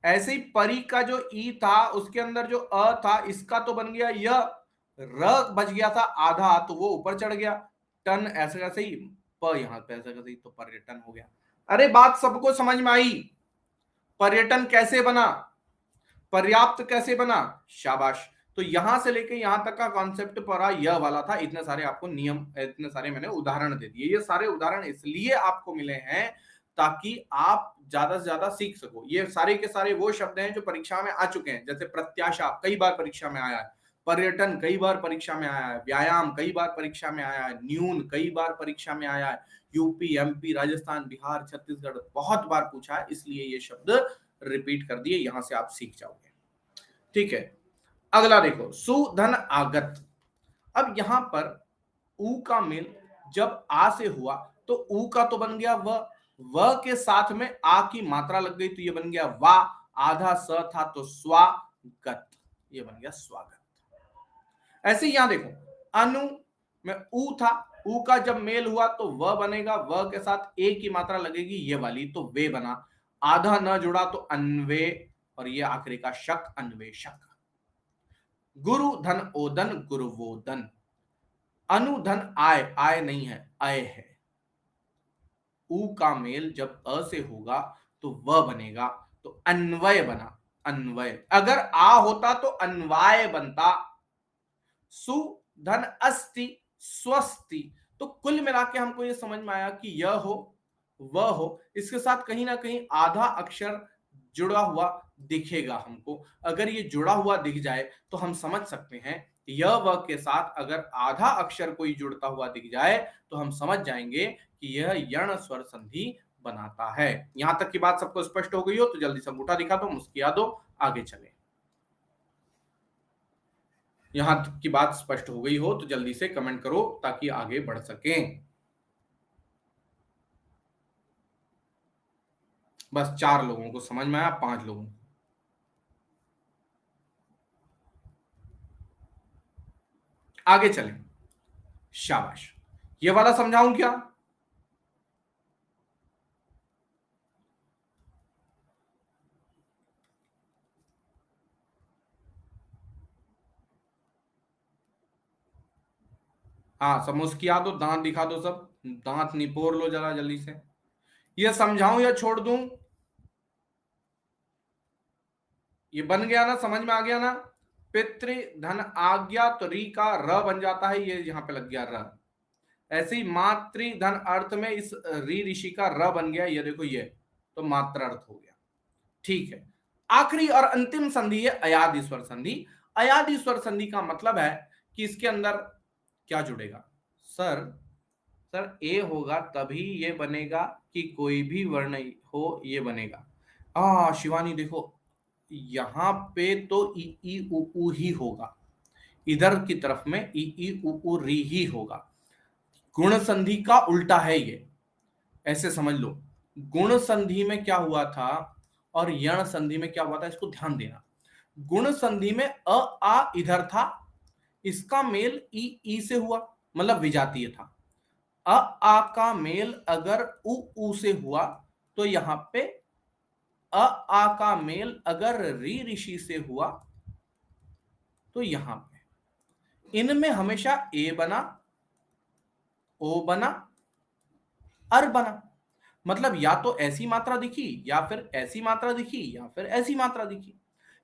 ऐसे ही परी का जो ई था उसके अंदर जो अ था, इसका तो बन गया य, र बच गया था आधा, तो वो ऊपर चढ़ गया, टन ऐसे कैसे ही, प यहां पे ऐसे कैसे ही, तो पर्यटन हो गया। अरे बात सबको समझ में आई? पर्यटन कैसे बना, पर्याप्त कैसे बना, शाबाश। तो यहां से लेके यहां तक का कॉन्सेप्ट पढ़ा यह वाला था। इतने सारे आपको नियम, इतने सारे मैंने उदाहरण दे दिए। ये सारे उदाहरण इसलिए आपको मिले हैं ताकि आप ज्यादा से ज्यादा सीख सको। ये सारे के सारे वो शब्द हैं जो परीक्षा में आ चुके हैं, जैसे प्रत्याशा कई बार परीक्षा में आया है, पर्यटन कई बार परीक्षा में आया है, व्यायाम कई बार परीक्षा में आया है, न्यून कई बार परीक्षा में आया है, यूपी, एमपी, राजस्थान, बिहार, छत्तीसगढ़ बहुत बार पूछा है, इसलिए ये शब्द रिपीट कर दिए, यहां से आप सीख जाओगे। ठीक है, अगला देखो, सुधन आगत। अब यहां पर ऊ का मेल जब आ से हुआ तो ऊ का तो बन गया व के साथ में आ की मात्रा लग गई तो ये बन गया वा, आधा स था तो स्वागत, ये बन गया स्वागत। ऐसे ही यहां देखो, अनु में ऊ था, ऊ का जब मेल हुआ तो व बनेगा, व के साथ ए की मात्रा लगेगी ये वाली, तो वे बना। आधा न जुड़ा तो अन्वे, और ये आखिरी का शक, अन्वेषक। गुरु धन ओदन, गुरुवोदन। अनुधन आय, आय नहीं है, अय है। ऊ का मेल जब अ से होगा तो व बनेगा, तो अन्वय बना, अन्वय। अगर आ होता तो अन्वाय बनता। सु धन अस्ति, स्वस्ति। तो कुल मिला के हमको ये समझ में आया कि यह हो, वह हो, इसके साथ कहीं ना कहीं आधा अक्षर जुड़ा हुआ दिखेगा हमको। अगर ये जुड़ा हुआ दिख जाए तो हम समझ सकते हैं यह वह के साथ अगर आधा अक्षर कोई जुड़ता हुआ दिख जाए तो हम समझ जाएंगे कि यह यण स्वर संधि बनाता है। यहां तक की बात सबको स्पष्ट हो गई हो तो जल्दी से अंगूठा दिखा दो, मुस्किया दो, आगे चले। यहां तक की बात स्पष्ट हो गई हो तो जल्दी से कमेंट करो ताकि आगे बढ़ सकें। बस 4 लोगों को समझ में आया, 5 लोगों को। आगे चलें, शाबाश। ये वाला समझाऊं क्या? हाँ, सब मुस्किया दो, दांत दिखा दो, सब दांत निपोर लो जरा जल्दी से। ये समझाऊं या छोड़ दूं? ये बन गया ना, समझ में आ गया ना? पितृ धन आज्ञा, तो री का र बन जाता है, ये यहां पे लग गया र। ऐसे ही मातृ धन अर्थ में इस री ऋषि का र बन गया, ये देखो ये, तो मात्र अर्थ हो गया। ठीक है, आखिरी और अंतिम संधि है अयादि स्वर संधि। अयादि स्वर संधि का मतलब है कि इसके अंदर क्या जुड़ेगा? सर, सर ए होगा तभी ये बनेगा कि कोई भी वर्ण हो ये बनेगा। शिवानी देखो, यहां पे तो ई ई उ ही होगा, इधर की तरफ में ई ई उ री ही होगा। गुण संधि का उल्टा है ये, ऐसे समझ लो। गुण संधि में क्या हुआ था और यण संधि में क्या हुआ था, इसको ध्यान देना। गुण संधि में अ आ इधर था, इसका मेल ई से हुआ, मतलब विजातीय था। अ आ का मेल अगर उ से हुआ तो यहां पे अ आ का मेल अगर री ऋषि से हुआ तो यहां पे इनमें हमेशा ए बना, ओ बना, अर बना। मतलब या तो ऐसी मात्रा दिखी या फिर ऐसी मात्रा दिखी या फिर ऐसी मात्रा दिखी।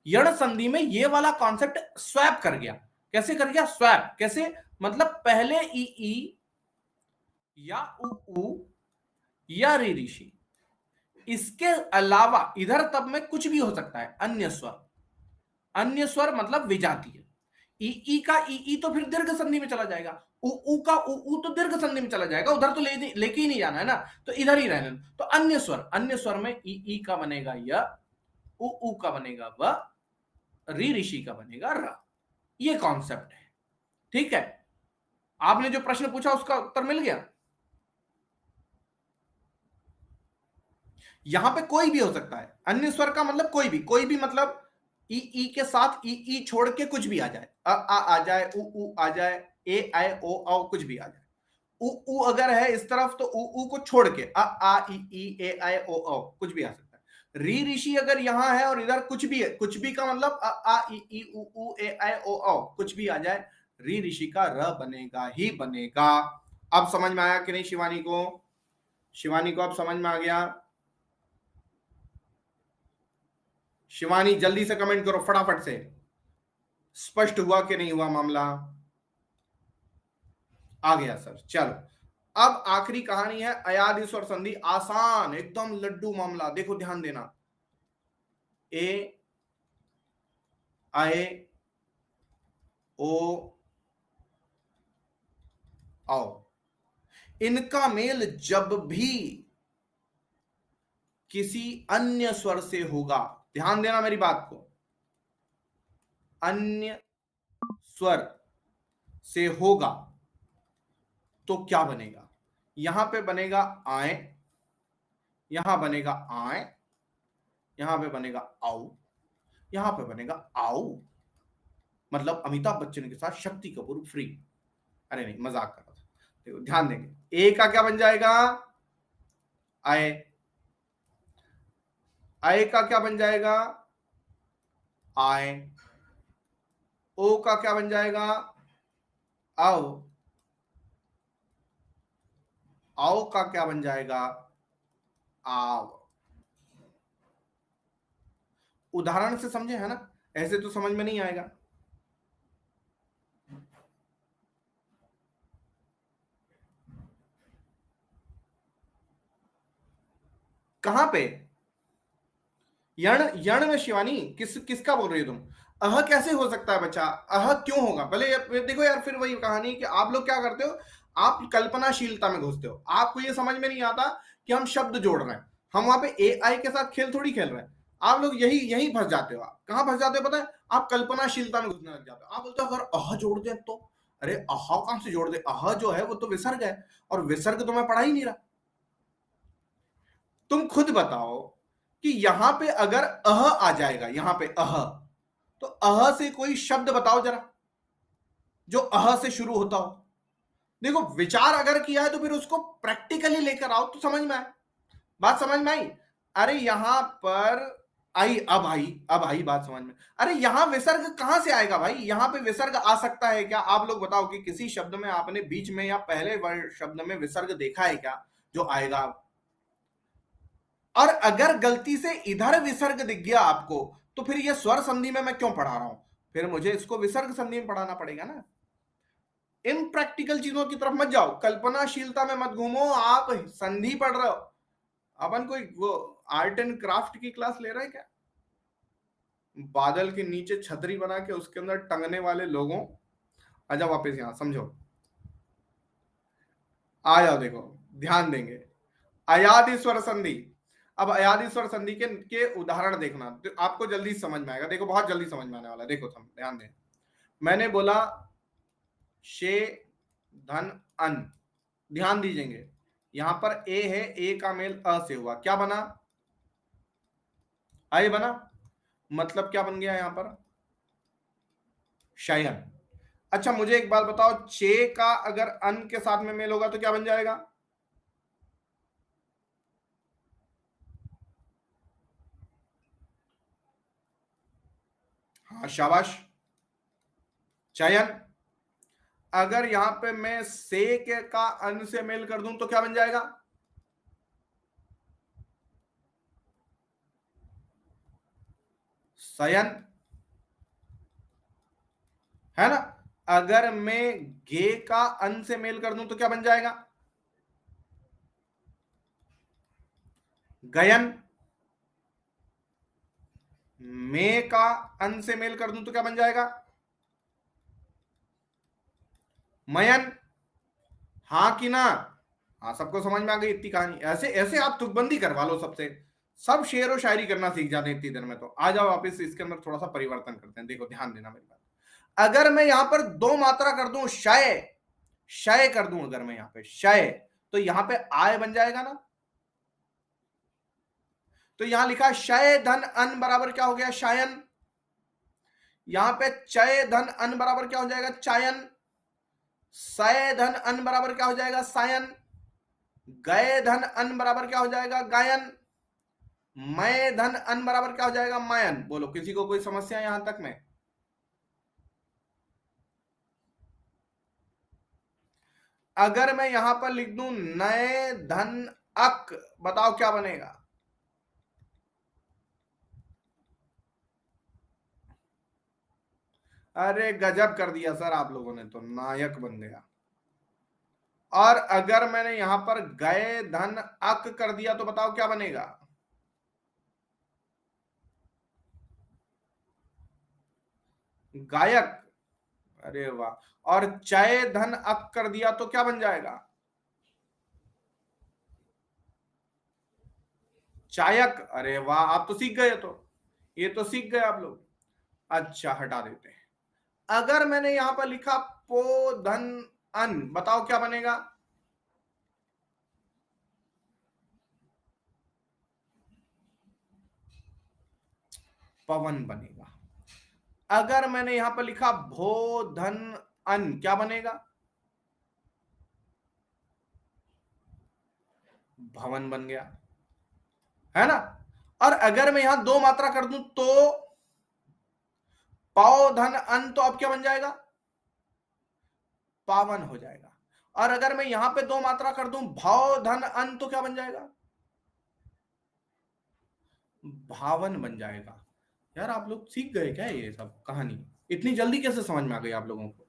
यण संधि में ये वाला कॉन्सेप्ट स्वैप कर गया। कैसे कर गया स्वैप? कैसे? मतलब पहले ई या उ या री ऋषि, इसके अलावा इधर तब में कुछ भी हो सकता है, अन्य स्वर। अन्य स्वर मतलब विजातीय। ई का ई तो फिर दीर्घ संधि में चला जाएगा, उ का उ तो दीर्घ संधि में चला जाएगा, उधर तो लेके ही नहीं जाना है ना, तो इधर ही रहने। तो अन्य स्वर, अन्य स्वर में ई का बनेगा य, उ का बनेगा व, री ऋषि का बनेगा र। ये कॉन्सेप्ट है। ठीक है, आपने जो प्रश्न पूछा उसका उत्तर मिल गया। यहां पे कोई भी हो सकता है, अन्य स्वर का मतलब कोई भी मतलब ई के साथ ई छोड़ के कुछ भी आ जाए, आ जाए, उ आ जाए, ए आए, ओ आओ, कुछ भी आ जाए। उ अगर है इस तरफ तो उ को छोड़ के आ ई ए आए, ओ आओ, कुछ भी आ सकता है। री ऋषि अगर यहां है और इधर कुछ भी है, कुछ भी का मतलब आ ई उ ए आए, ओ आओ, कुछ भी आ जाए। री ऋषि का र बनेगा ही बनेगा। अब समझ में आया कि नहीं शिवानी को? शिवानी को अब समझ में आ गया? शिवानी जल्दी से कमेंट करो फटाफट से, स्पष्ट हुआ कि नहीं हुआ मामला? आ गया सर, चलो। अब आखिरी कहानी है अयाद ईश्वर संधि, आसान एकदम लड्डू मामला। देखो ध्यान देना, ए आए ओ आओ, इनका मेल जब भी किसी अन्य स्वर से होगा, ध्यान देना मेरी बात को, अन्य स्वर से होगा तो क्या बनेगा? यहां पे बनेगा आए, यहां बनेगा आए, यहां पे बनेगा आओ, यहां पे बनेगा आओ। मतलब अमिताभ बच्चन के साथ शक्ति कपूर फ्री। अरे नहीं, मजाक कर रहा था। देखो ध्यान देंगे, ए का क्या बन जाएगा? आए। आए का क्या बन जाएगा? आए। ओ का क्या बन जाएगा? आओ। आओ का क्या बन जाएगा? आओ। उदाहरण से समझे है ना, ऐसे तो समझ में नहीं आएगा। कहां पे? यण, यण में शिवानी किसका बोल रही हो तुम? अह कैसे हो सकता है बच्चा? अह क्यों होगा? भले देखो यार, फिर वही कहानी कि आप लोग क्या करते हो, आप कल्पनाशीलता में घुसते हो। आपको ये समझ में नहीं आता कि हम शब्द जोड़ रहे हैं, हम वहां पे ए आई के साथ खेल थोड़ी खेल रहे हैं। आप लोग यही यही फंस जाते हो। आप कहां फंस जाते हो पता है? आप कल्पनाशीलता में घुसने लग जाते हो। आप बोलते हो अगर अह जोड़ दे तो, अरे अह कहां से जोड़ दे? अह जो है वो तो विसर्ग है, और विसर्ग तो मैं पढ़ा ही नहीं रहा। तुम खुद बताओ कि यहां पे अगर अह आ जाएगा, यहां पे अह, तो अह से कोई शब्द बताओ जरा जो अह से शुरू होता हो। देखो विचार अगर किया है तो फिर उसको प्रैक्टिकली लेकर आओ तो समझ में आए। बात समझ में आई? अरे यहां पर आई, अब आई बात समझ में। अरे यहां विसर्ग कहां से आएगा भाई? यहां पे विसर्ग आ सकता है क्या? आप लोग बताओ कि किसी शब्द में आपने बीच में या पहले वर्ड शब्द में विसर्ग देखा है क्या जो आएगा? और अगर गलती से इधर विसर्ग दिख गया आपको, तो फिर ये स्वर संधि में मैं क्यों पढ़ा रहा हूं? फिर मुझे इसको विसर्ग संधि में पढ़ाना पड़ेगा ना। इन प्रैक्टिकल चीजों की तरफ मत जाओ, कल्पनाशीलता में मत घूमो। आप संधि पढ़ रहे हो, अपन कोई वो आर्ट एंड क्राफ्ट की क्लास ले रहे हैं क्या? बादल के नीचे छतरी बना के उसके अंदर टंगने वाले लोगों, आजा वापस यहां समझो। आ जाओ, देखो ध्यान देंगे, अयादि स्वर संधि। अब अयादि स्वर संधि के उदाहरण देखना तो आपको जल्दी समझ में आएगा। देखो बहुत जल्दी समझ में आने वाला है। देखो तुम ध्यान दें, मैंने बोला शे धन अन, ध्यान दीजिएंगे, यहां पर ए है, ए का मेल अ से हुआ, क्या बना? आए बना। मतलब क्या बन गया यहां पर? शयन। अच्छा मुझे एक बात बताओ, चे का अगर अन के साथ में मेल होगा तो क्या बन जाएगा? हाँ शाबाश, चयन। अगर यहां पे मैं से के का अन से मेल कर दूं तो क्या बन जाएगा? सयन, है ना? अगर मैं गे का अन से मेल कर दूं तो क्या बन जाएगा? गयन। मैं का अन से मेल कर दूं तो क्या बन जाएगा? मयन। हाँ कि ना? हाँ, सबको समझ में आ गई इतनी कहानी? ऐसे ऐसे आप तुकबंदी करवा लो सबसे, सब शेर और शायरी करना सीख जाते हैं इतनी देर में। तो आ जाओ वापिस, इसके अंदर थोड़ा सा परिवर्तन करते हैं। देखो ध्यान देना मेरी बात, अगर मैं यहां पर दो मात्रा कर दूं, शय, शय कर दूं, अगर मैं यहां पे शय, तो यहां पे आय बन जाएगा ना? तो यहां लिखा शय धन अन बराबर क्या हो गया? शायन। यहां पे चय धन अन बराबर क्या हो जाएगा? चायन। सय धन अन बराबर क्या हो जाएगा? सायन। गए धन अन बराबर क्या हो जाएगा? गायन। मैं धन अन बराबर क्या हो जाएगा? मायन। बोलो किसी को कोई समस्या यहां तक में? अगर मैं यहां पर लिख दूं नए धन अक, बताओ क्या बनेगा? अरे गजब कर दिया सर, आप लोगों ने तो नायक बन गया। और अगर मैंने यहां पर गए धन अक कर दिया तो बताओ क्या बनेगा? गायक। अरे वाह। और चय धन अक कर दिया तो क्या बन जाएगा? चायक। अरे वाह, आप तो सीख गए, तो ये तो सीख गए आप लोग। अच्छा, हटा देते हैं। अगर मैंने यहां पर लिखा पो धन अन, बताओ क्या बनेगा? पवन बनेगा। अगर मैंने यहां पर लिखा भो धन अन, क्या बनेगा? भवन बन गया, है ना? और अगर मैं यहां दो मात्रा कर दूं तो पौ धन अन, तो अब क्या बन जाएगा? पावन हो जाएगा। और अगर मैं यहां पे दो मात्रा कर दूं भाव धन अन, तो क्या बन जाएगा? भावन बन जाएगा। यार आप लोग सीख गए क्या ये सब कहानी? इतनी जल्दी कैसे समझ में आ गई आप लोगों को?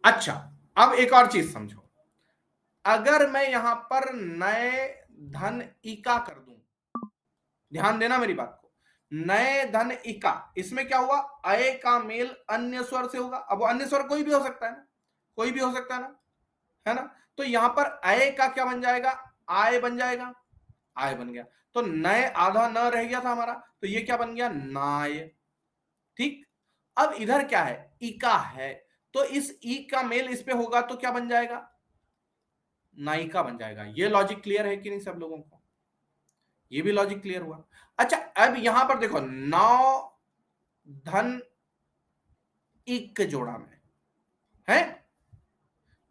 अच्छा, अब एक और चीज समझो। अगर मैं यहां पर नए धन इका कर दूं, ध्यान देना मेरी बात को, नए धन इका, इसमें क्या हुआ? अय का मेल अन्य स्वर से होगा। अब वो अन्य स्वर कोई भी हो सकता है ना, कोई भी हो सकता है ना, है ना? तो यहां पर अय का क्या बन जाएगा? आय बन जाएगा। आय बन गया। तो नए आधा न रह गया था हमारा, तो ये क्या बन गया? नाय। ठीक। अब इधर क्या है? इका है, तो इस ई का मेल इस पे होगा तो क्या बन जाएगा? नायिका बन जाएगा। ये लॉजिक क्लियर है कि नहीं सब लोगों को? ये भी लॉजिक क्लियर हुआ। अच्छा, अब यहां पर देखो, नौ धन इक जोड़ा में है,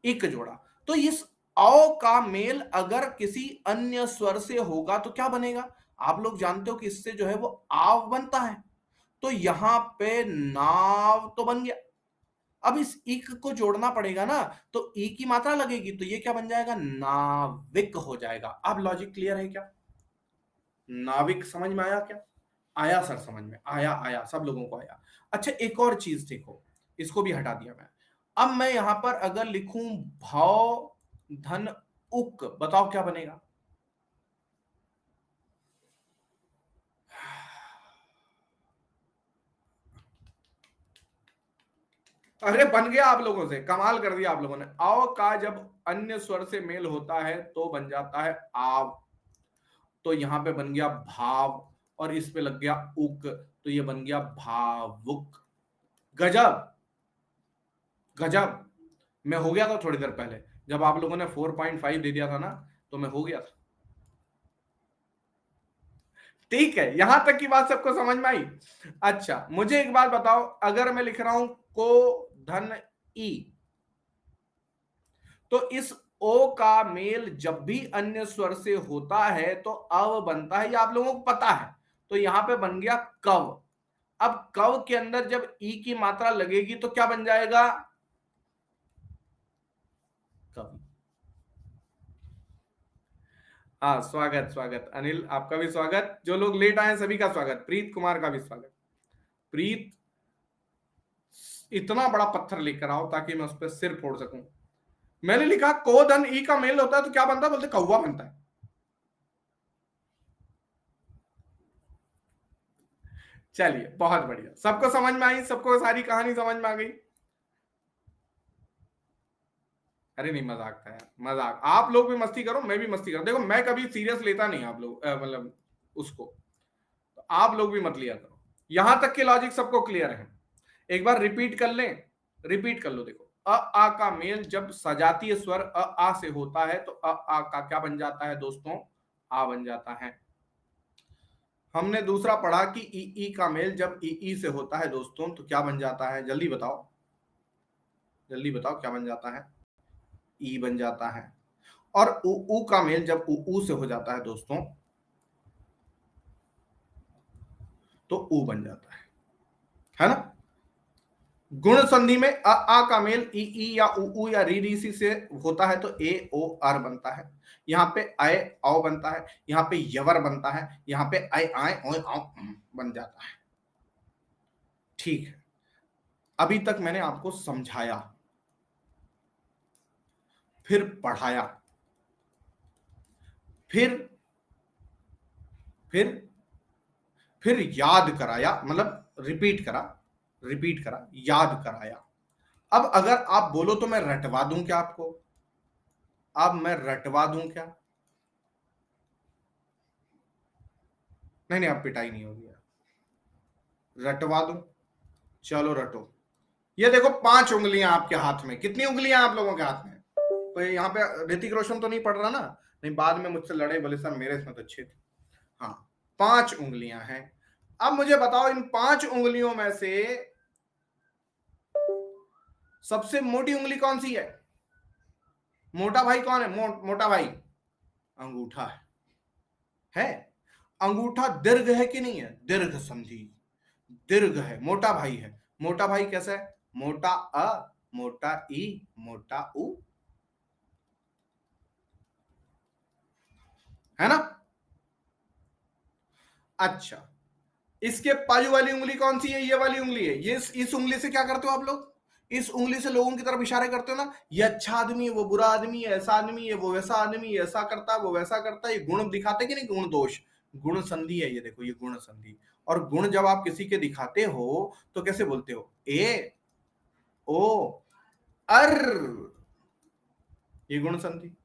इक जोड़ा, तो इस औ का मेल अगर किसी अन्य स्वर से होगा तो क्या बनेगा? आप लोग जानते हो कि इससे जो है वो आव बनता है, तो यहां पे नाव तो बन गया। अब इस इक को जोड़ना पड़ेगा ना, तो ई की मात्रा लगेगी, तो ये क्या बन जाएगा? नाविक हो जाएगा। अब लॉजिक क्लियर है क्या? नाविक समझ में आया क्या? आया सर, समझ में आया, आया सब लोगों को आया। अच्छा, एक और चीज देखो, इसको भी हटा दिया मैं। अब मैं यहां पर अगर लिखूं भाव धन उक, बताओ क्या बनेगा? अरे बन गया, आप लोगों से कमाल कर दिया आप लोगों ने। अव का जब अन्य स्वर से मेल होता है तो बन जाता है आव, तो यहां पे बन गया भाव, और इस पे लग गया उक, तो ये बन गया भावुक। गजब, गजब। मैं हो गया था थोड़ी देर पहले, जब आप लोगों ने 4.5 दे दिया था ना, तो मैं हो गया था। ठीक है, यहां तक की बात सबको समझ में आई? अच्छा, मुझे एक बात बताओ, अगर मैं लिख रहा हूं को धन ई, तो इस ओ का मेल जब भी अन्य स्वर से होता है तो अव बनता है, ये आप लोगों को पता है। तो यहां पे बन गया कव। अब कव के अंदर जब ई की मात्रा लगेगी तो क्या बन जाएगा? कवि। हाँ, स्वागत स्वागत अनिल, आपका भी स्वागत, जो लोग लेट आए सभी का स्वागत, प्रीत कुमार का भी स्वागत। प्रीत, इतना बड़ा पत्थर लेकर आओ ताकि मैं उस पर सिर फोड़ सकूं। मैंने लिखा को धन ई का मेल होता है तो क्या बनता है? बोलते कौवा बनता है। चलिए, बहुत बढ़िया, सबको समझ में आई, सबको सारी कहानी समझ में आ गई। अरे नहीं, मजाक था यार, मजाक। आप लोग भी मस्ती करो, मैं भी मस्ती करूं। देखो, मैं कभी सीरियस लेता नहीं आप लोग, मतलब उसको, तो आप लोग भी मत लिया करो। यहां तक के लॉजिक सबको क्लियर है? एक बार रिपीट कर लें, रिपीट कर लो। देखो, अ आ का मेल जब सजातीय स्वर अ आ से होता है तो अ आ का क्या बन जाता है दोस्तों? आ बन जाता है। हमने दूसरा पढ़ा कि ई ई का मेल जब ई ई से होता है दोस्तों तो क्या बन जाता है? जल्दी बताओ, जल्दी बताओ क्या बन जाता है? ई बन जाता है। और उ ऊ का मेल जब उ ऊ से हो जाता है दोस्तों तो ऊ बन जाता है ना? गुण संधि में अ आ का मेल ई ई या उ या री सी से होता है तो ए ओ आर बनता है। यहाँ पे आय औ बनता है, यहाँ पे यवर बनता है, यहाँ पे आय आय ओय औ बन जाता है। ठीक है, अभी तक मैंने आपको समझाया, फिर पढ़ाया, फिर फिर फिर याद कराया, मतलब रिपीट करा, याद कराया। अब अगर आप बोलो तो मैं रटवा दूं क्या आपको? अब मैं रटवा दूं क्या? नहीं नहीं, अब पिटाई नहीं होगी यार, रटवा दूं। चलो रटो। ये देखो 5 उंगलियां आपके हाथ में। कितनी उंगलियां आप लोगों के हाथ में? कोई यहाँ पे ऋतिक रोशन तो नहीं पढ़ रहा ना? नहीं, बाद में मुझसे लड़े, बोले सर मेरे इसमें तो अच्छे थे। हाँ, 5 उंगलियां हैं। अब मुझे बताओ, इन 5 उंगलियों में से सबसे मोटी उंगली कौन सी है? मोटा भाई कौन है? मोटा भाई अंगूठा है। अंगूठा दीर्घ है कि नहीं है? दीर्घ संधि, दीर्घ है, मोटा भाई है। मोटा भाई कैसा है? मोटा अ, मोटा ई, मोटा उ, है ना? अच्छा, इसके बाजू वाली उंगली कौन सी है? ये वाली उंगली है। ये इस उंगली से क्या करते हो आप लोग? इस उंगली से लोगों की तरफ इशारे करते हो ना, ये अच्छा आदमी है, वो बुरा आदमी है, ऐसा आदमी है, वो वैसा आदमी है, ऐसा करता है, वो वैसा करता है। ये गुण दिखाते कि नहीं? गुण दोष, गुण संधि है ये। देखो ये गुण संधि। और गुण जब आप किसी के दिखाते हो तो कैसे बोलते हो? ए ओ अर, ये गुण संधि।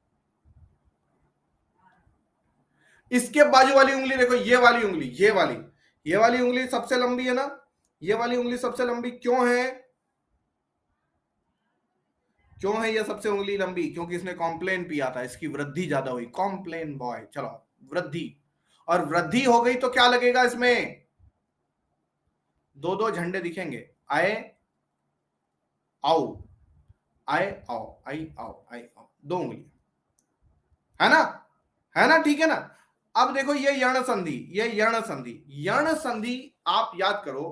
इसके बाजू वाली उंगली देखो, ये वाली उंगली, ये वाली उंगली सबसे लंबी है ना? ये वाली उंगली सबसे लंबी क्यों है? क्यों है ये सबसे उंगली लंबी? क्योंकि इसने कॉम्प्लेन पिया था, इसकी वृद्धि ज्यादा हुई। कॉम्प्लेन बॉय, चलो वृद्धि। और वृद्धि हो गई तो क्या लगेगा इसमें? दो दो झंडे दिखेंगे, आए आओ, आए आओ, आई आओ, आई आओ, दो उंगली, है ना? है ना? ठीक है ना? अब देखो ये यण संधि, ये यण संधि। यण संधि आप याद करो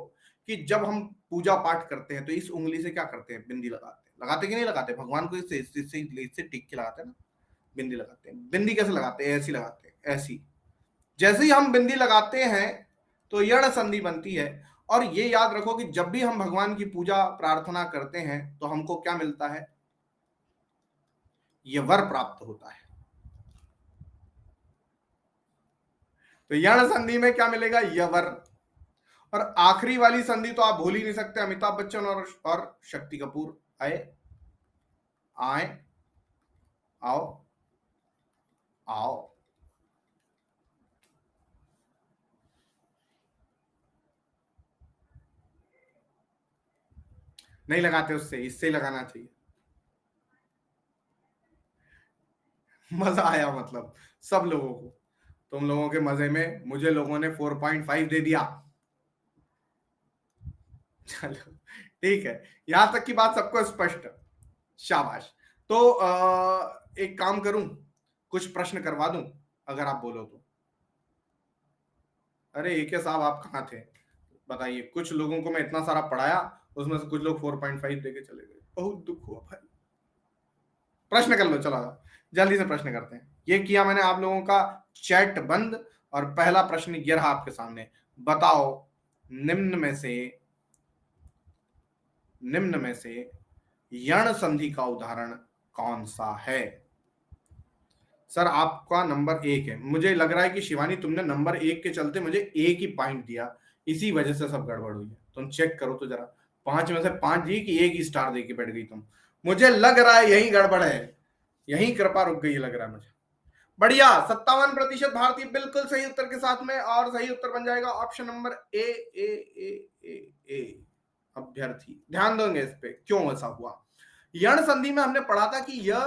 कि जब हम पूजा पाठ करते हैं तो इस उंगली से क्या करते हैं? बिंदी लगाते हैं। लगाते कि नहीं लगाते? भगवान को इससे टिक के लगाते हैं ना, बिंदी लगाते हैं। बिंदी कैसे लगाते हैं? ऐसी लगाते हैं, ऐसी। जैसे ही हम बिंदी लगाते हैं तो यण संधि बनती है। और ये याद रखो कि जब भी हम भगवान की पूजा प्रार्थना करते हैं तो हमको क्या मिलता है? ये वर प्राप्त होता है। तो यण संधि में क्या मिलेगा? यवर। और आखिरी वाली संधि तो आप भूल ही नहीं सकते, अमिताभ बच्चन और शक्ति कपूर। आए आए आओ आओ। नहीं लगाते उससे, इससे ही लगाना चाहिए। मजा आया मतलब सब लोगों को। तुम लोगों के मजे में मुझे लोगों ने 4.5 दे दिया। चलो ठीक है, यहां तक की बात सबको स्पष्ट? शाबाश। तो एक काम करूं, कुछ प्रश्न करवा दूं अगर आप बोलो तो? अरे एक साहब आप कहाँ थे? बताइए। कुछ लोगों को मैं इतना सारा पढ़ाया, उसमें से कुछ लोग 4.5 देके चले गए। बहुत दुख हुआ भाई। प्रश्न कर लो, चलो जल्दी से प्रश्न करते हैं। ये किया मैंने आप लोगों का चैट बंद। और पहला प्रश्न ये रहा आपके सामने। बताओ, निम्न में से निम्न में से यण संधि का उदाहरण कौन सा है? सर आपका नंबर 1 है। मुझे लग रहा है कि शिवानी तुमने नंबर 1 के चलते मुझे एक ही पॉइंट दिया, इसी वजह से सब गड़बड़ हुई है। तुम चेक करो तो जरा, 5 में से 5 दी कि एक ही स्टार दे के बैठ गई तुम? मुझे लग रहा है यही गड़बड़ है, यही कृपा रुक गई लग रहा है मुझे। बढ़िया, 57% भारतीय बिल्कुल सही उत्तर के साथ में। और सही उत्तर बन जाएगा ऑप्शन नंबर ए ए ए ए ए। अभ्यर्थी ध्यान दोगे इस पे क्यों ऐसा हुआ? यण संधि में हमने पढ़ा था कि य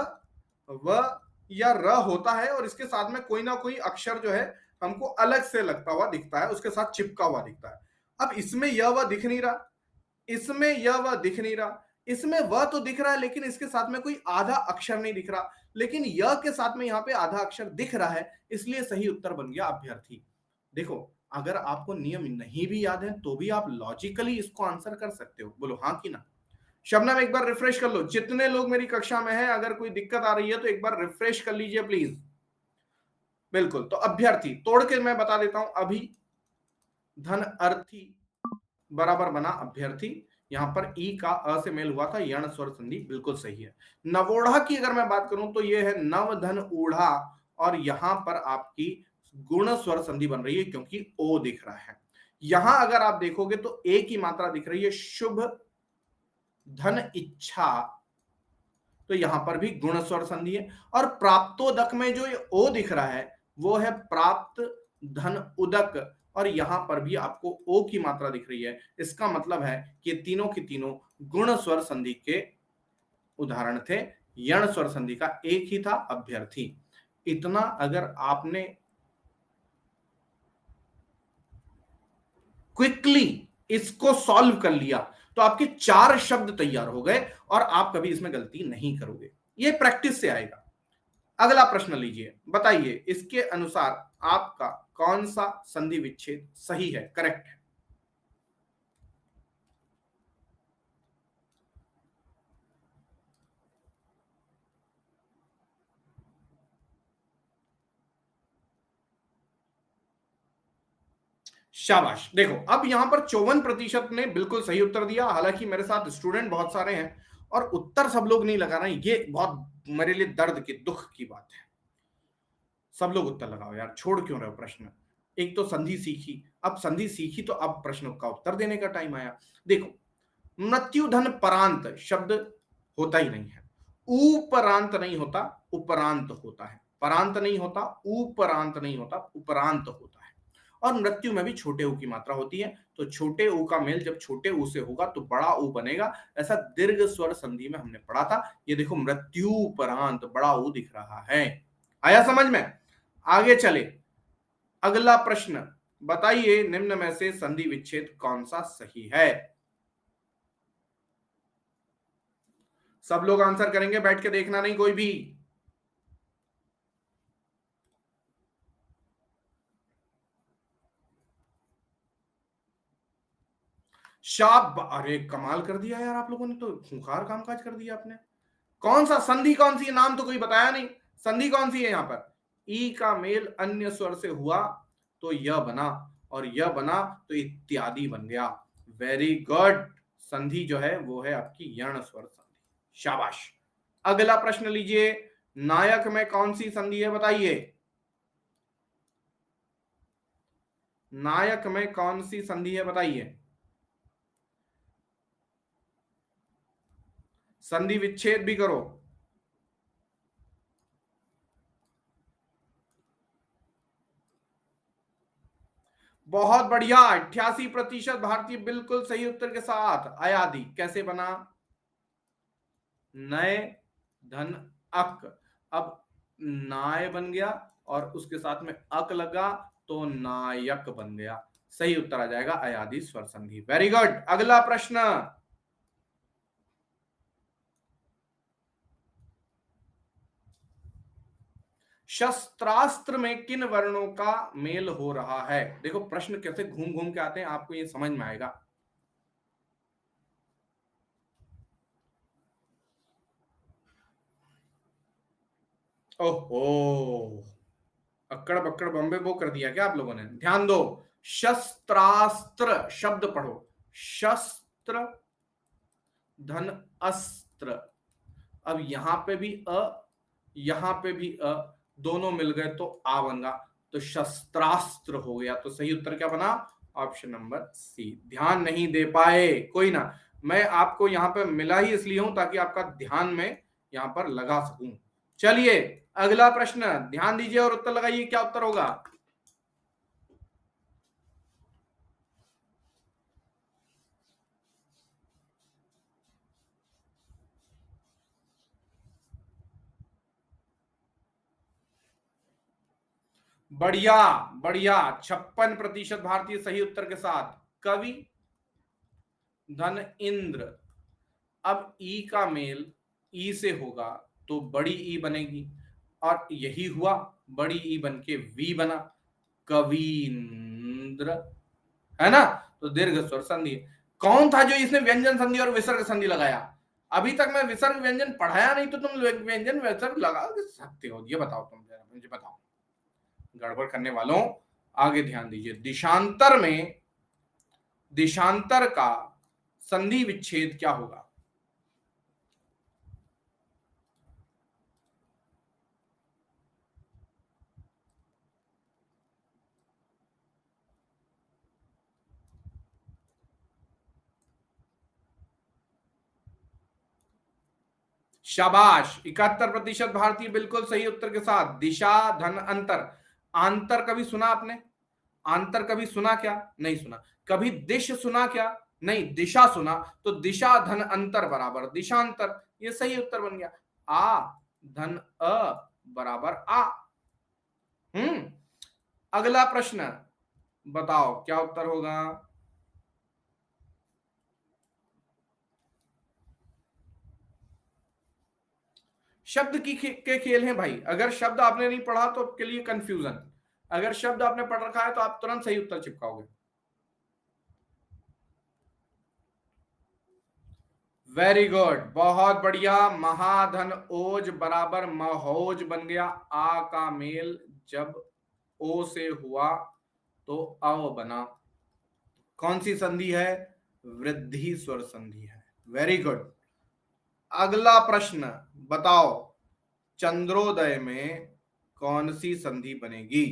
व या र होता है और इसके साथ में कोई ना कोई अक्षर जो है हमको अलग से लगता हुआ दिखता है, उसके साथ चिपका हुआ दिखता है। अब इसमें यह वह दिख नहीं रहा, इसमें यह वह दिख नहीं रहा, इसमें वह तो दिख रहा है लेकिन इसके साथ में कोई आधा अक्षर नहीं दिख रहा। लेकिन यह के साथ में यहाँ पे आधा अक्षर दिख रहा है, इसलिए सही उत्तर बन गया अभ्यर्थी। देखो, अगर आपको नियम नहीं भी याद है तो भी आप लॉजिकली इसको आंसर कर सकते हो। बोलो हाँ कि ना? शबनम एक बार रिफ्रेश कर लो, जितने लोग मेरी कक्षा में हैं, अगर कोई दिक्कत आ रही है तो एक बार रिफ्रेश कर लीजिए प्लीज। बिल्कुल, तो अभ्यर्थी तोड़ के मैं बता देता हूं, अभी धन अर्थी बराबर बना अभ्यर्थी। यहां पर ई का अ से मेल हुआ था, यण स्वर संधि बिल्कुल सही है। नवोढ़ा की अगर मैं बात करूं तो ये है नव धन ऊढ़ा, और यहां पर आपकी गुण स्वर संधि बन रही है क्योंकि ओ दिख रहा है। यहां अगर आप देखोगे तो ए की मात्रा दिख रही है शुभ धन इच्छा, तो यहां पर भी गुण स्वर संधि है। और प्राप्तोदक में जो ये ओ दिख रहा है वो है प्राप्त धन उदक, और यहां पर भी आपको ओ की मात्रा दिख रही है। इसका मतलब है कि तीनों की तीनों गुण स्वर संधि के उदाहरण थे। यण स्वर संधि का एक ही था, अभ्यर्थी। इतना अगर आपने क्विकली इसको सॉल्व कर लिया तो आपके 4 शब्द तैयार हो गए और आप कभी इसमें गलती नहीं करोगे। ये प्रैक्टिस से आएगा। अगला प्रश्न लीजिए, बताइए इसके अनुसार आपका कौन सा संधि विच्छेद सही है, करेक्ट है? शाबाश। देखो अब यहां पर 54% ने बिल्कुल सही उत्तर दिया। हालांकि मेरे साथ स्टूडेंट बहुत सारे हैं और उत्तर सब लोग नहीं लगा रहे हैं, ये बहुत मेरे लिए दर्द की दुख की बात है। सब लोग उत्तर लगाओ यार, छोड़ क्यों रहे हो प्रश्न? एक तो संधि सीखी, अब संधि सीखी तो अब प्रश्न का उत्तर देने का टाइम आया। देखो, मृत्युधन परांत शब्द होता ही नहीं है, उपरांत नहीं होता, उपरांत होता है। परांत नहीं होता, उपरांत नहीं होता, उपरांत होता है। और मृत्यु में भी छोटे ऊ की मात्रा होती है, तो छोटे ऊ का मेल जब छोटे ऊ से होगा तो बड़ा ऊ बनेगा। ऐसा दीर्घ स्वर संधि में हमने पढ़ा था। ये देखो मृत्यु परांत बड़ा ऊ दिख रहा है। आया समझ में? आगे चले, अगला प्रश्न, बताइए निम्न में से संधि विच्छेद कौन सा सही है? सब लोग आंसर करेंगे, बैठ के देखना नहीं कोई भी। शाब, अरे कमाल कर दिया यार, आप लोगों ने तो खूंखार कामकाज कर दिया आपने। कौन सा संधि कौन सी है, नाम तो कोई बताया नहीं। संधि कौन सी है यहां पर? ई का मेल अन्य स्वर से हुआ तो यह बना, और यह बना तो इत्यादि बन गया। Very good. संधि जो है वो है आपकी यण स्वर संधि। शाबाश। अगला प्रश्न लीजिए, नायक में कौन सी संधि है बताइए? नायक में कौन सी संधि है बताइए? संधि विच्छेद भी करो। बहुत बढ़िया, 88% भारतीय बिल्कुल सही उत्तर के साथ। अयादि कैसे बना? नए धन अक, अब नाय बन गया और उसके साथ में अक लगा तो नायक बन गया। सही उत्तर आ जाएगा अयादि स्वर संधि। Very good. अगला प्रश्न, शस्त्रास्त्र में किन वर्णों का मेल हो रहा है? देखो प्रश्न कैसे घूम घूम के आते हैं, आपको ये समझ में आएगा। ओहो, अक्कड़ बक्कड़ बम्बे बो कर दिया क्या आप लोगों ने? ध्यान दो, शस्त्रास्त्र शब्द पढ़ो, शस्त्र धन अस्त्र। अब यहां पे भी अ, यहां पे भी अ, दोनों मिल गए तो आ बन गया, तो शस्त्रास्त्र हो गया। तो सही उत्तर क्या बना? Option number C. ध्यान नहीं दे पाए, कोई ना, मैं आपको यहां पे मिला ही इसलिए हूं ताकि आपका ध्यान में यहां पर लगा सकूं। चलिए अगला प्रश्न, ध्यान दीजिए और उत्तर लगाइए, क्या उत्तर होगा? बढ़िया बढ़िया, 56% भारतीय सही उत्तर के साथ। कवि धन इंद्र, अब ई का मेल ई से होगा तो बड़ी ई बनेगी, और यही हुआ, बड़ी ई बन के वी बना, कवींद्र, है ना? तो दीर्घ स्वर संधि। कौन था जो इसने व्यंजन संधि और विसर्ग संधि लगाया? अभी तक मैं विसर्ग व्यंजन पढ़ाया नहीं तो तुम व्यंजन विसर्ग लगा सकते हो? ये बताओ, तुम जरा मुझे बताओ। गड़बड़ करने वालों आगे ध्यान दीजिए। दिशांतर में दिशांतर का संधि विच्छेद क्या होगा? शाबाश, 71% भारतीय बिल्कुल सही उत्तर के साथ। दिशा धन अंतर। आंतर कभी सुना आपने? आंतर कभी सुना क्या? नहीं सुना। कभी दिश सुना क्या? नहीं, दिशा सुना। तो दिशा धन अंतर बराबर दिशांतर, ये सही उत्तर बन गया। आ धन अ बराबर आ। अगला प्रश्न बताओ क्या उत्तर होगा? शब्द के खेल हैं भाई। अगर शब्द आपने नहीं पढ़ा तो आपके लिए कंफ्यूजन, अगर शब्द आपने पढ़ रखा है तो आप तुरंत सही उत्तर चिपकाओगे। वेरी गुड, बहुत बढ़िया। महाधन ओज बराबर महोज बन गया। आ का मेल जब ओ से हुआ तो अव बना। कौन सी संधि है? वृद्धि स्वर संधि है। Very good. अगला प्रश्न बताओ, चंद्रोदय में कौन सी संधि बनेगी?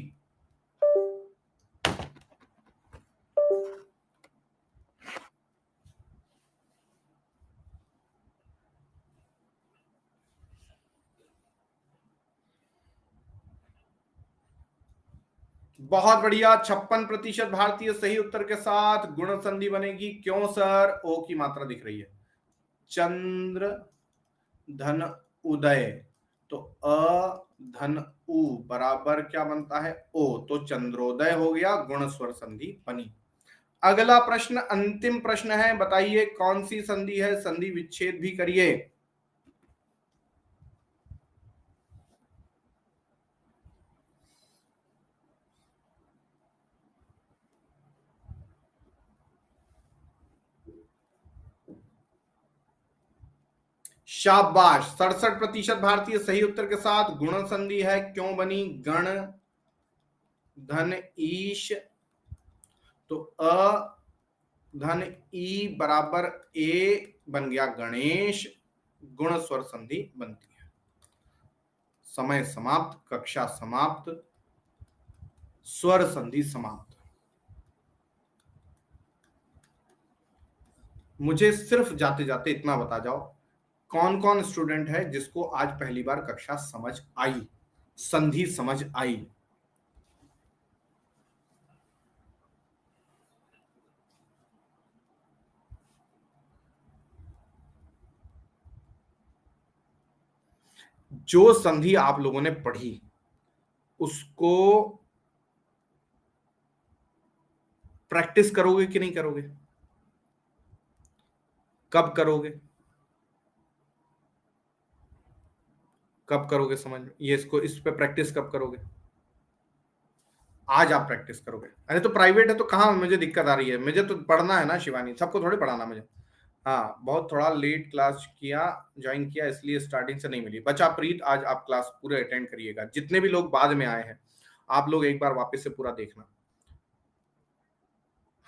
बहुत बढ़िया, 56% भारतीय सही उत्तर के साथ गुण संधि बनेगी। क्यों सर? ओ की मात्रा दिख रही है। चंद्र धन उदय, तो अ धन उ बराबर क्या बनता है? ओ, तो चंद्रोदय हो गया, गुण स्वर संधि बनी। अगला प्रश्न अंतिम प्रश्न है, बताइए कौन सी संधि है? संधि विच्छेद भी करिए। शाबाश, 67% भारतीय सही उत्तर के साथ गुण संधि है। क्यों बनी? गण धन ईश, तो अ धन ई बराबर ए बन गया गणेश, गुण स्वर संधि बनती है। समय समाप्त, कक्षा समाप्त, स्वर संधि समाप्त। मुझे सिर्फ जाते जाते इतना बता जाओ, कौन कौन स्टूडेंट है जिसको आज पहली बार कक्षा समझ आई, संधि समझ आई? जो संधि आप लोगों ने पढ़ी उसको प्रैक्टिस करोगे कि नहीं करोगे? कब करोगे? कब करोगे समझ में ये? इसको इस पे प्रैक्टिस कब करोगे? आज आप प्रैक्टिस करोगे? अरे तो प्राइवेट है तो कहाँ मुझे दिक्कत आ रही है? मुझे तो पढ़ना है ना शिवानी, सबको थोड़ी पढ़ाना मुझे। हाँ, बहुत थोड़ा लेट क्लास किया, ज्वाइन किया, इसलिए स्टार्टिंग से नहीं मिली। बच्चा प्रीत, आज आप क्लास पूरे अटेंड करिएगा। जितने भी लोग बाद में आए हैं आप लोग एक बार वापस से पूरा देखना।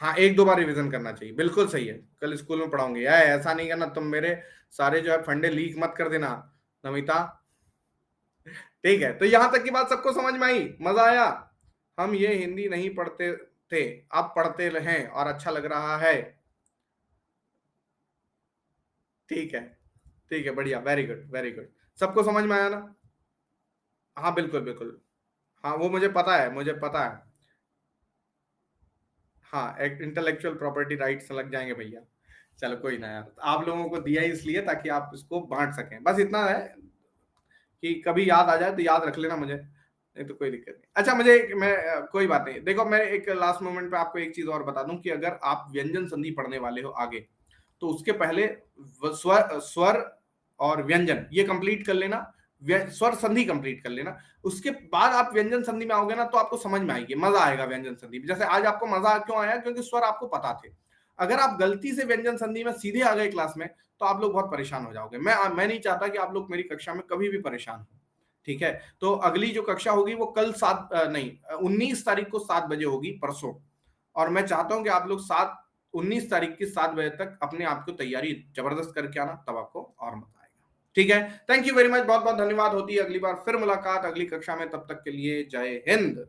हाँ, एक दो बार रिवीजन करना चाहिए, बिल्कुल सही है। कल स्कूल में पढ़ाऊंगे यार, ऐसा नहीं करना तुम। मेरे सारे जो है फंडे लीक मत कर देना नमिता। ठीक है, तो यहां तक की बात सबको समझ में आई? मजा आया? हम ये हिंदी नहीं पढ़ते थे, अब पढ़ते हैं और अच्छा लग रहा है। ठीक है, ठीक है, बढ़िया, वेरी गुड, वेरी गुड। सबको समझ में आया ना? हाँ बिल्कुल बिल्कुल। हाँ, वो मुझे पता है, मुझे पता है। हाँ, एक इंटेलेक्चुअल प्रॉपर्टी राइट्स लग जाएंगे भैया। चलो कोई ना यार, आप लोगों को दिया ही इसलिए ताकि आप इसको बांट सकें, बस इतना है कि कभी याद आ जाए तो याद रख लेना मुझे, नहीं तो कोई दिक्कत नहीं। अच्छा, मुझे कोई बात नहीं। देखो, मैं एक लास्ट मोमेंट पे आपको एक चीज और बता दूं कि अगर आप व्यंजन संधि पढ़ने वाले हो आगे, तो उसके पहले स्वर स्वर और व्यंजन ये कंप्लीट कर लेना। स्वर संधि कंप्लीट कर लेना, उसके बाद आप व्यंजन संधि में आओगे ना तो आपको समझ में आएगी, मजा आएगा व्यंजन संधि में। जैसे आज आपको मजा क्यों आया? क्योंकि स्वर आपको पता थे। अगर आप गलती से व्यंजन संधि में सीधे आ गए क्लास में तो आप लोग बहुत परेशान हो जाओगे। मैं नहीं चाहता कि आप लोग मेरी कक्षा में कभी भी परेशान हो। ठीक है, तो अगली जो कक्षा होगी वो कल 19 तारीख को 7 बजे होगी, परसों। और मैं चाहता हूं कि आप लोग 19 तारीख की 7 बजे तक अपने आप को तैयारी जबरदस्त करके आना, तब आपको और मजा आएगा। ठीक है, थैंक यू वेरी मच, बहुत बहुत धन्यवाद। होती है अगली बार फिर मुलाकात अगली कक्षा में, तब तक के लिए जय हिंद।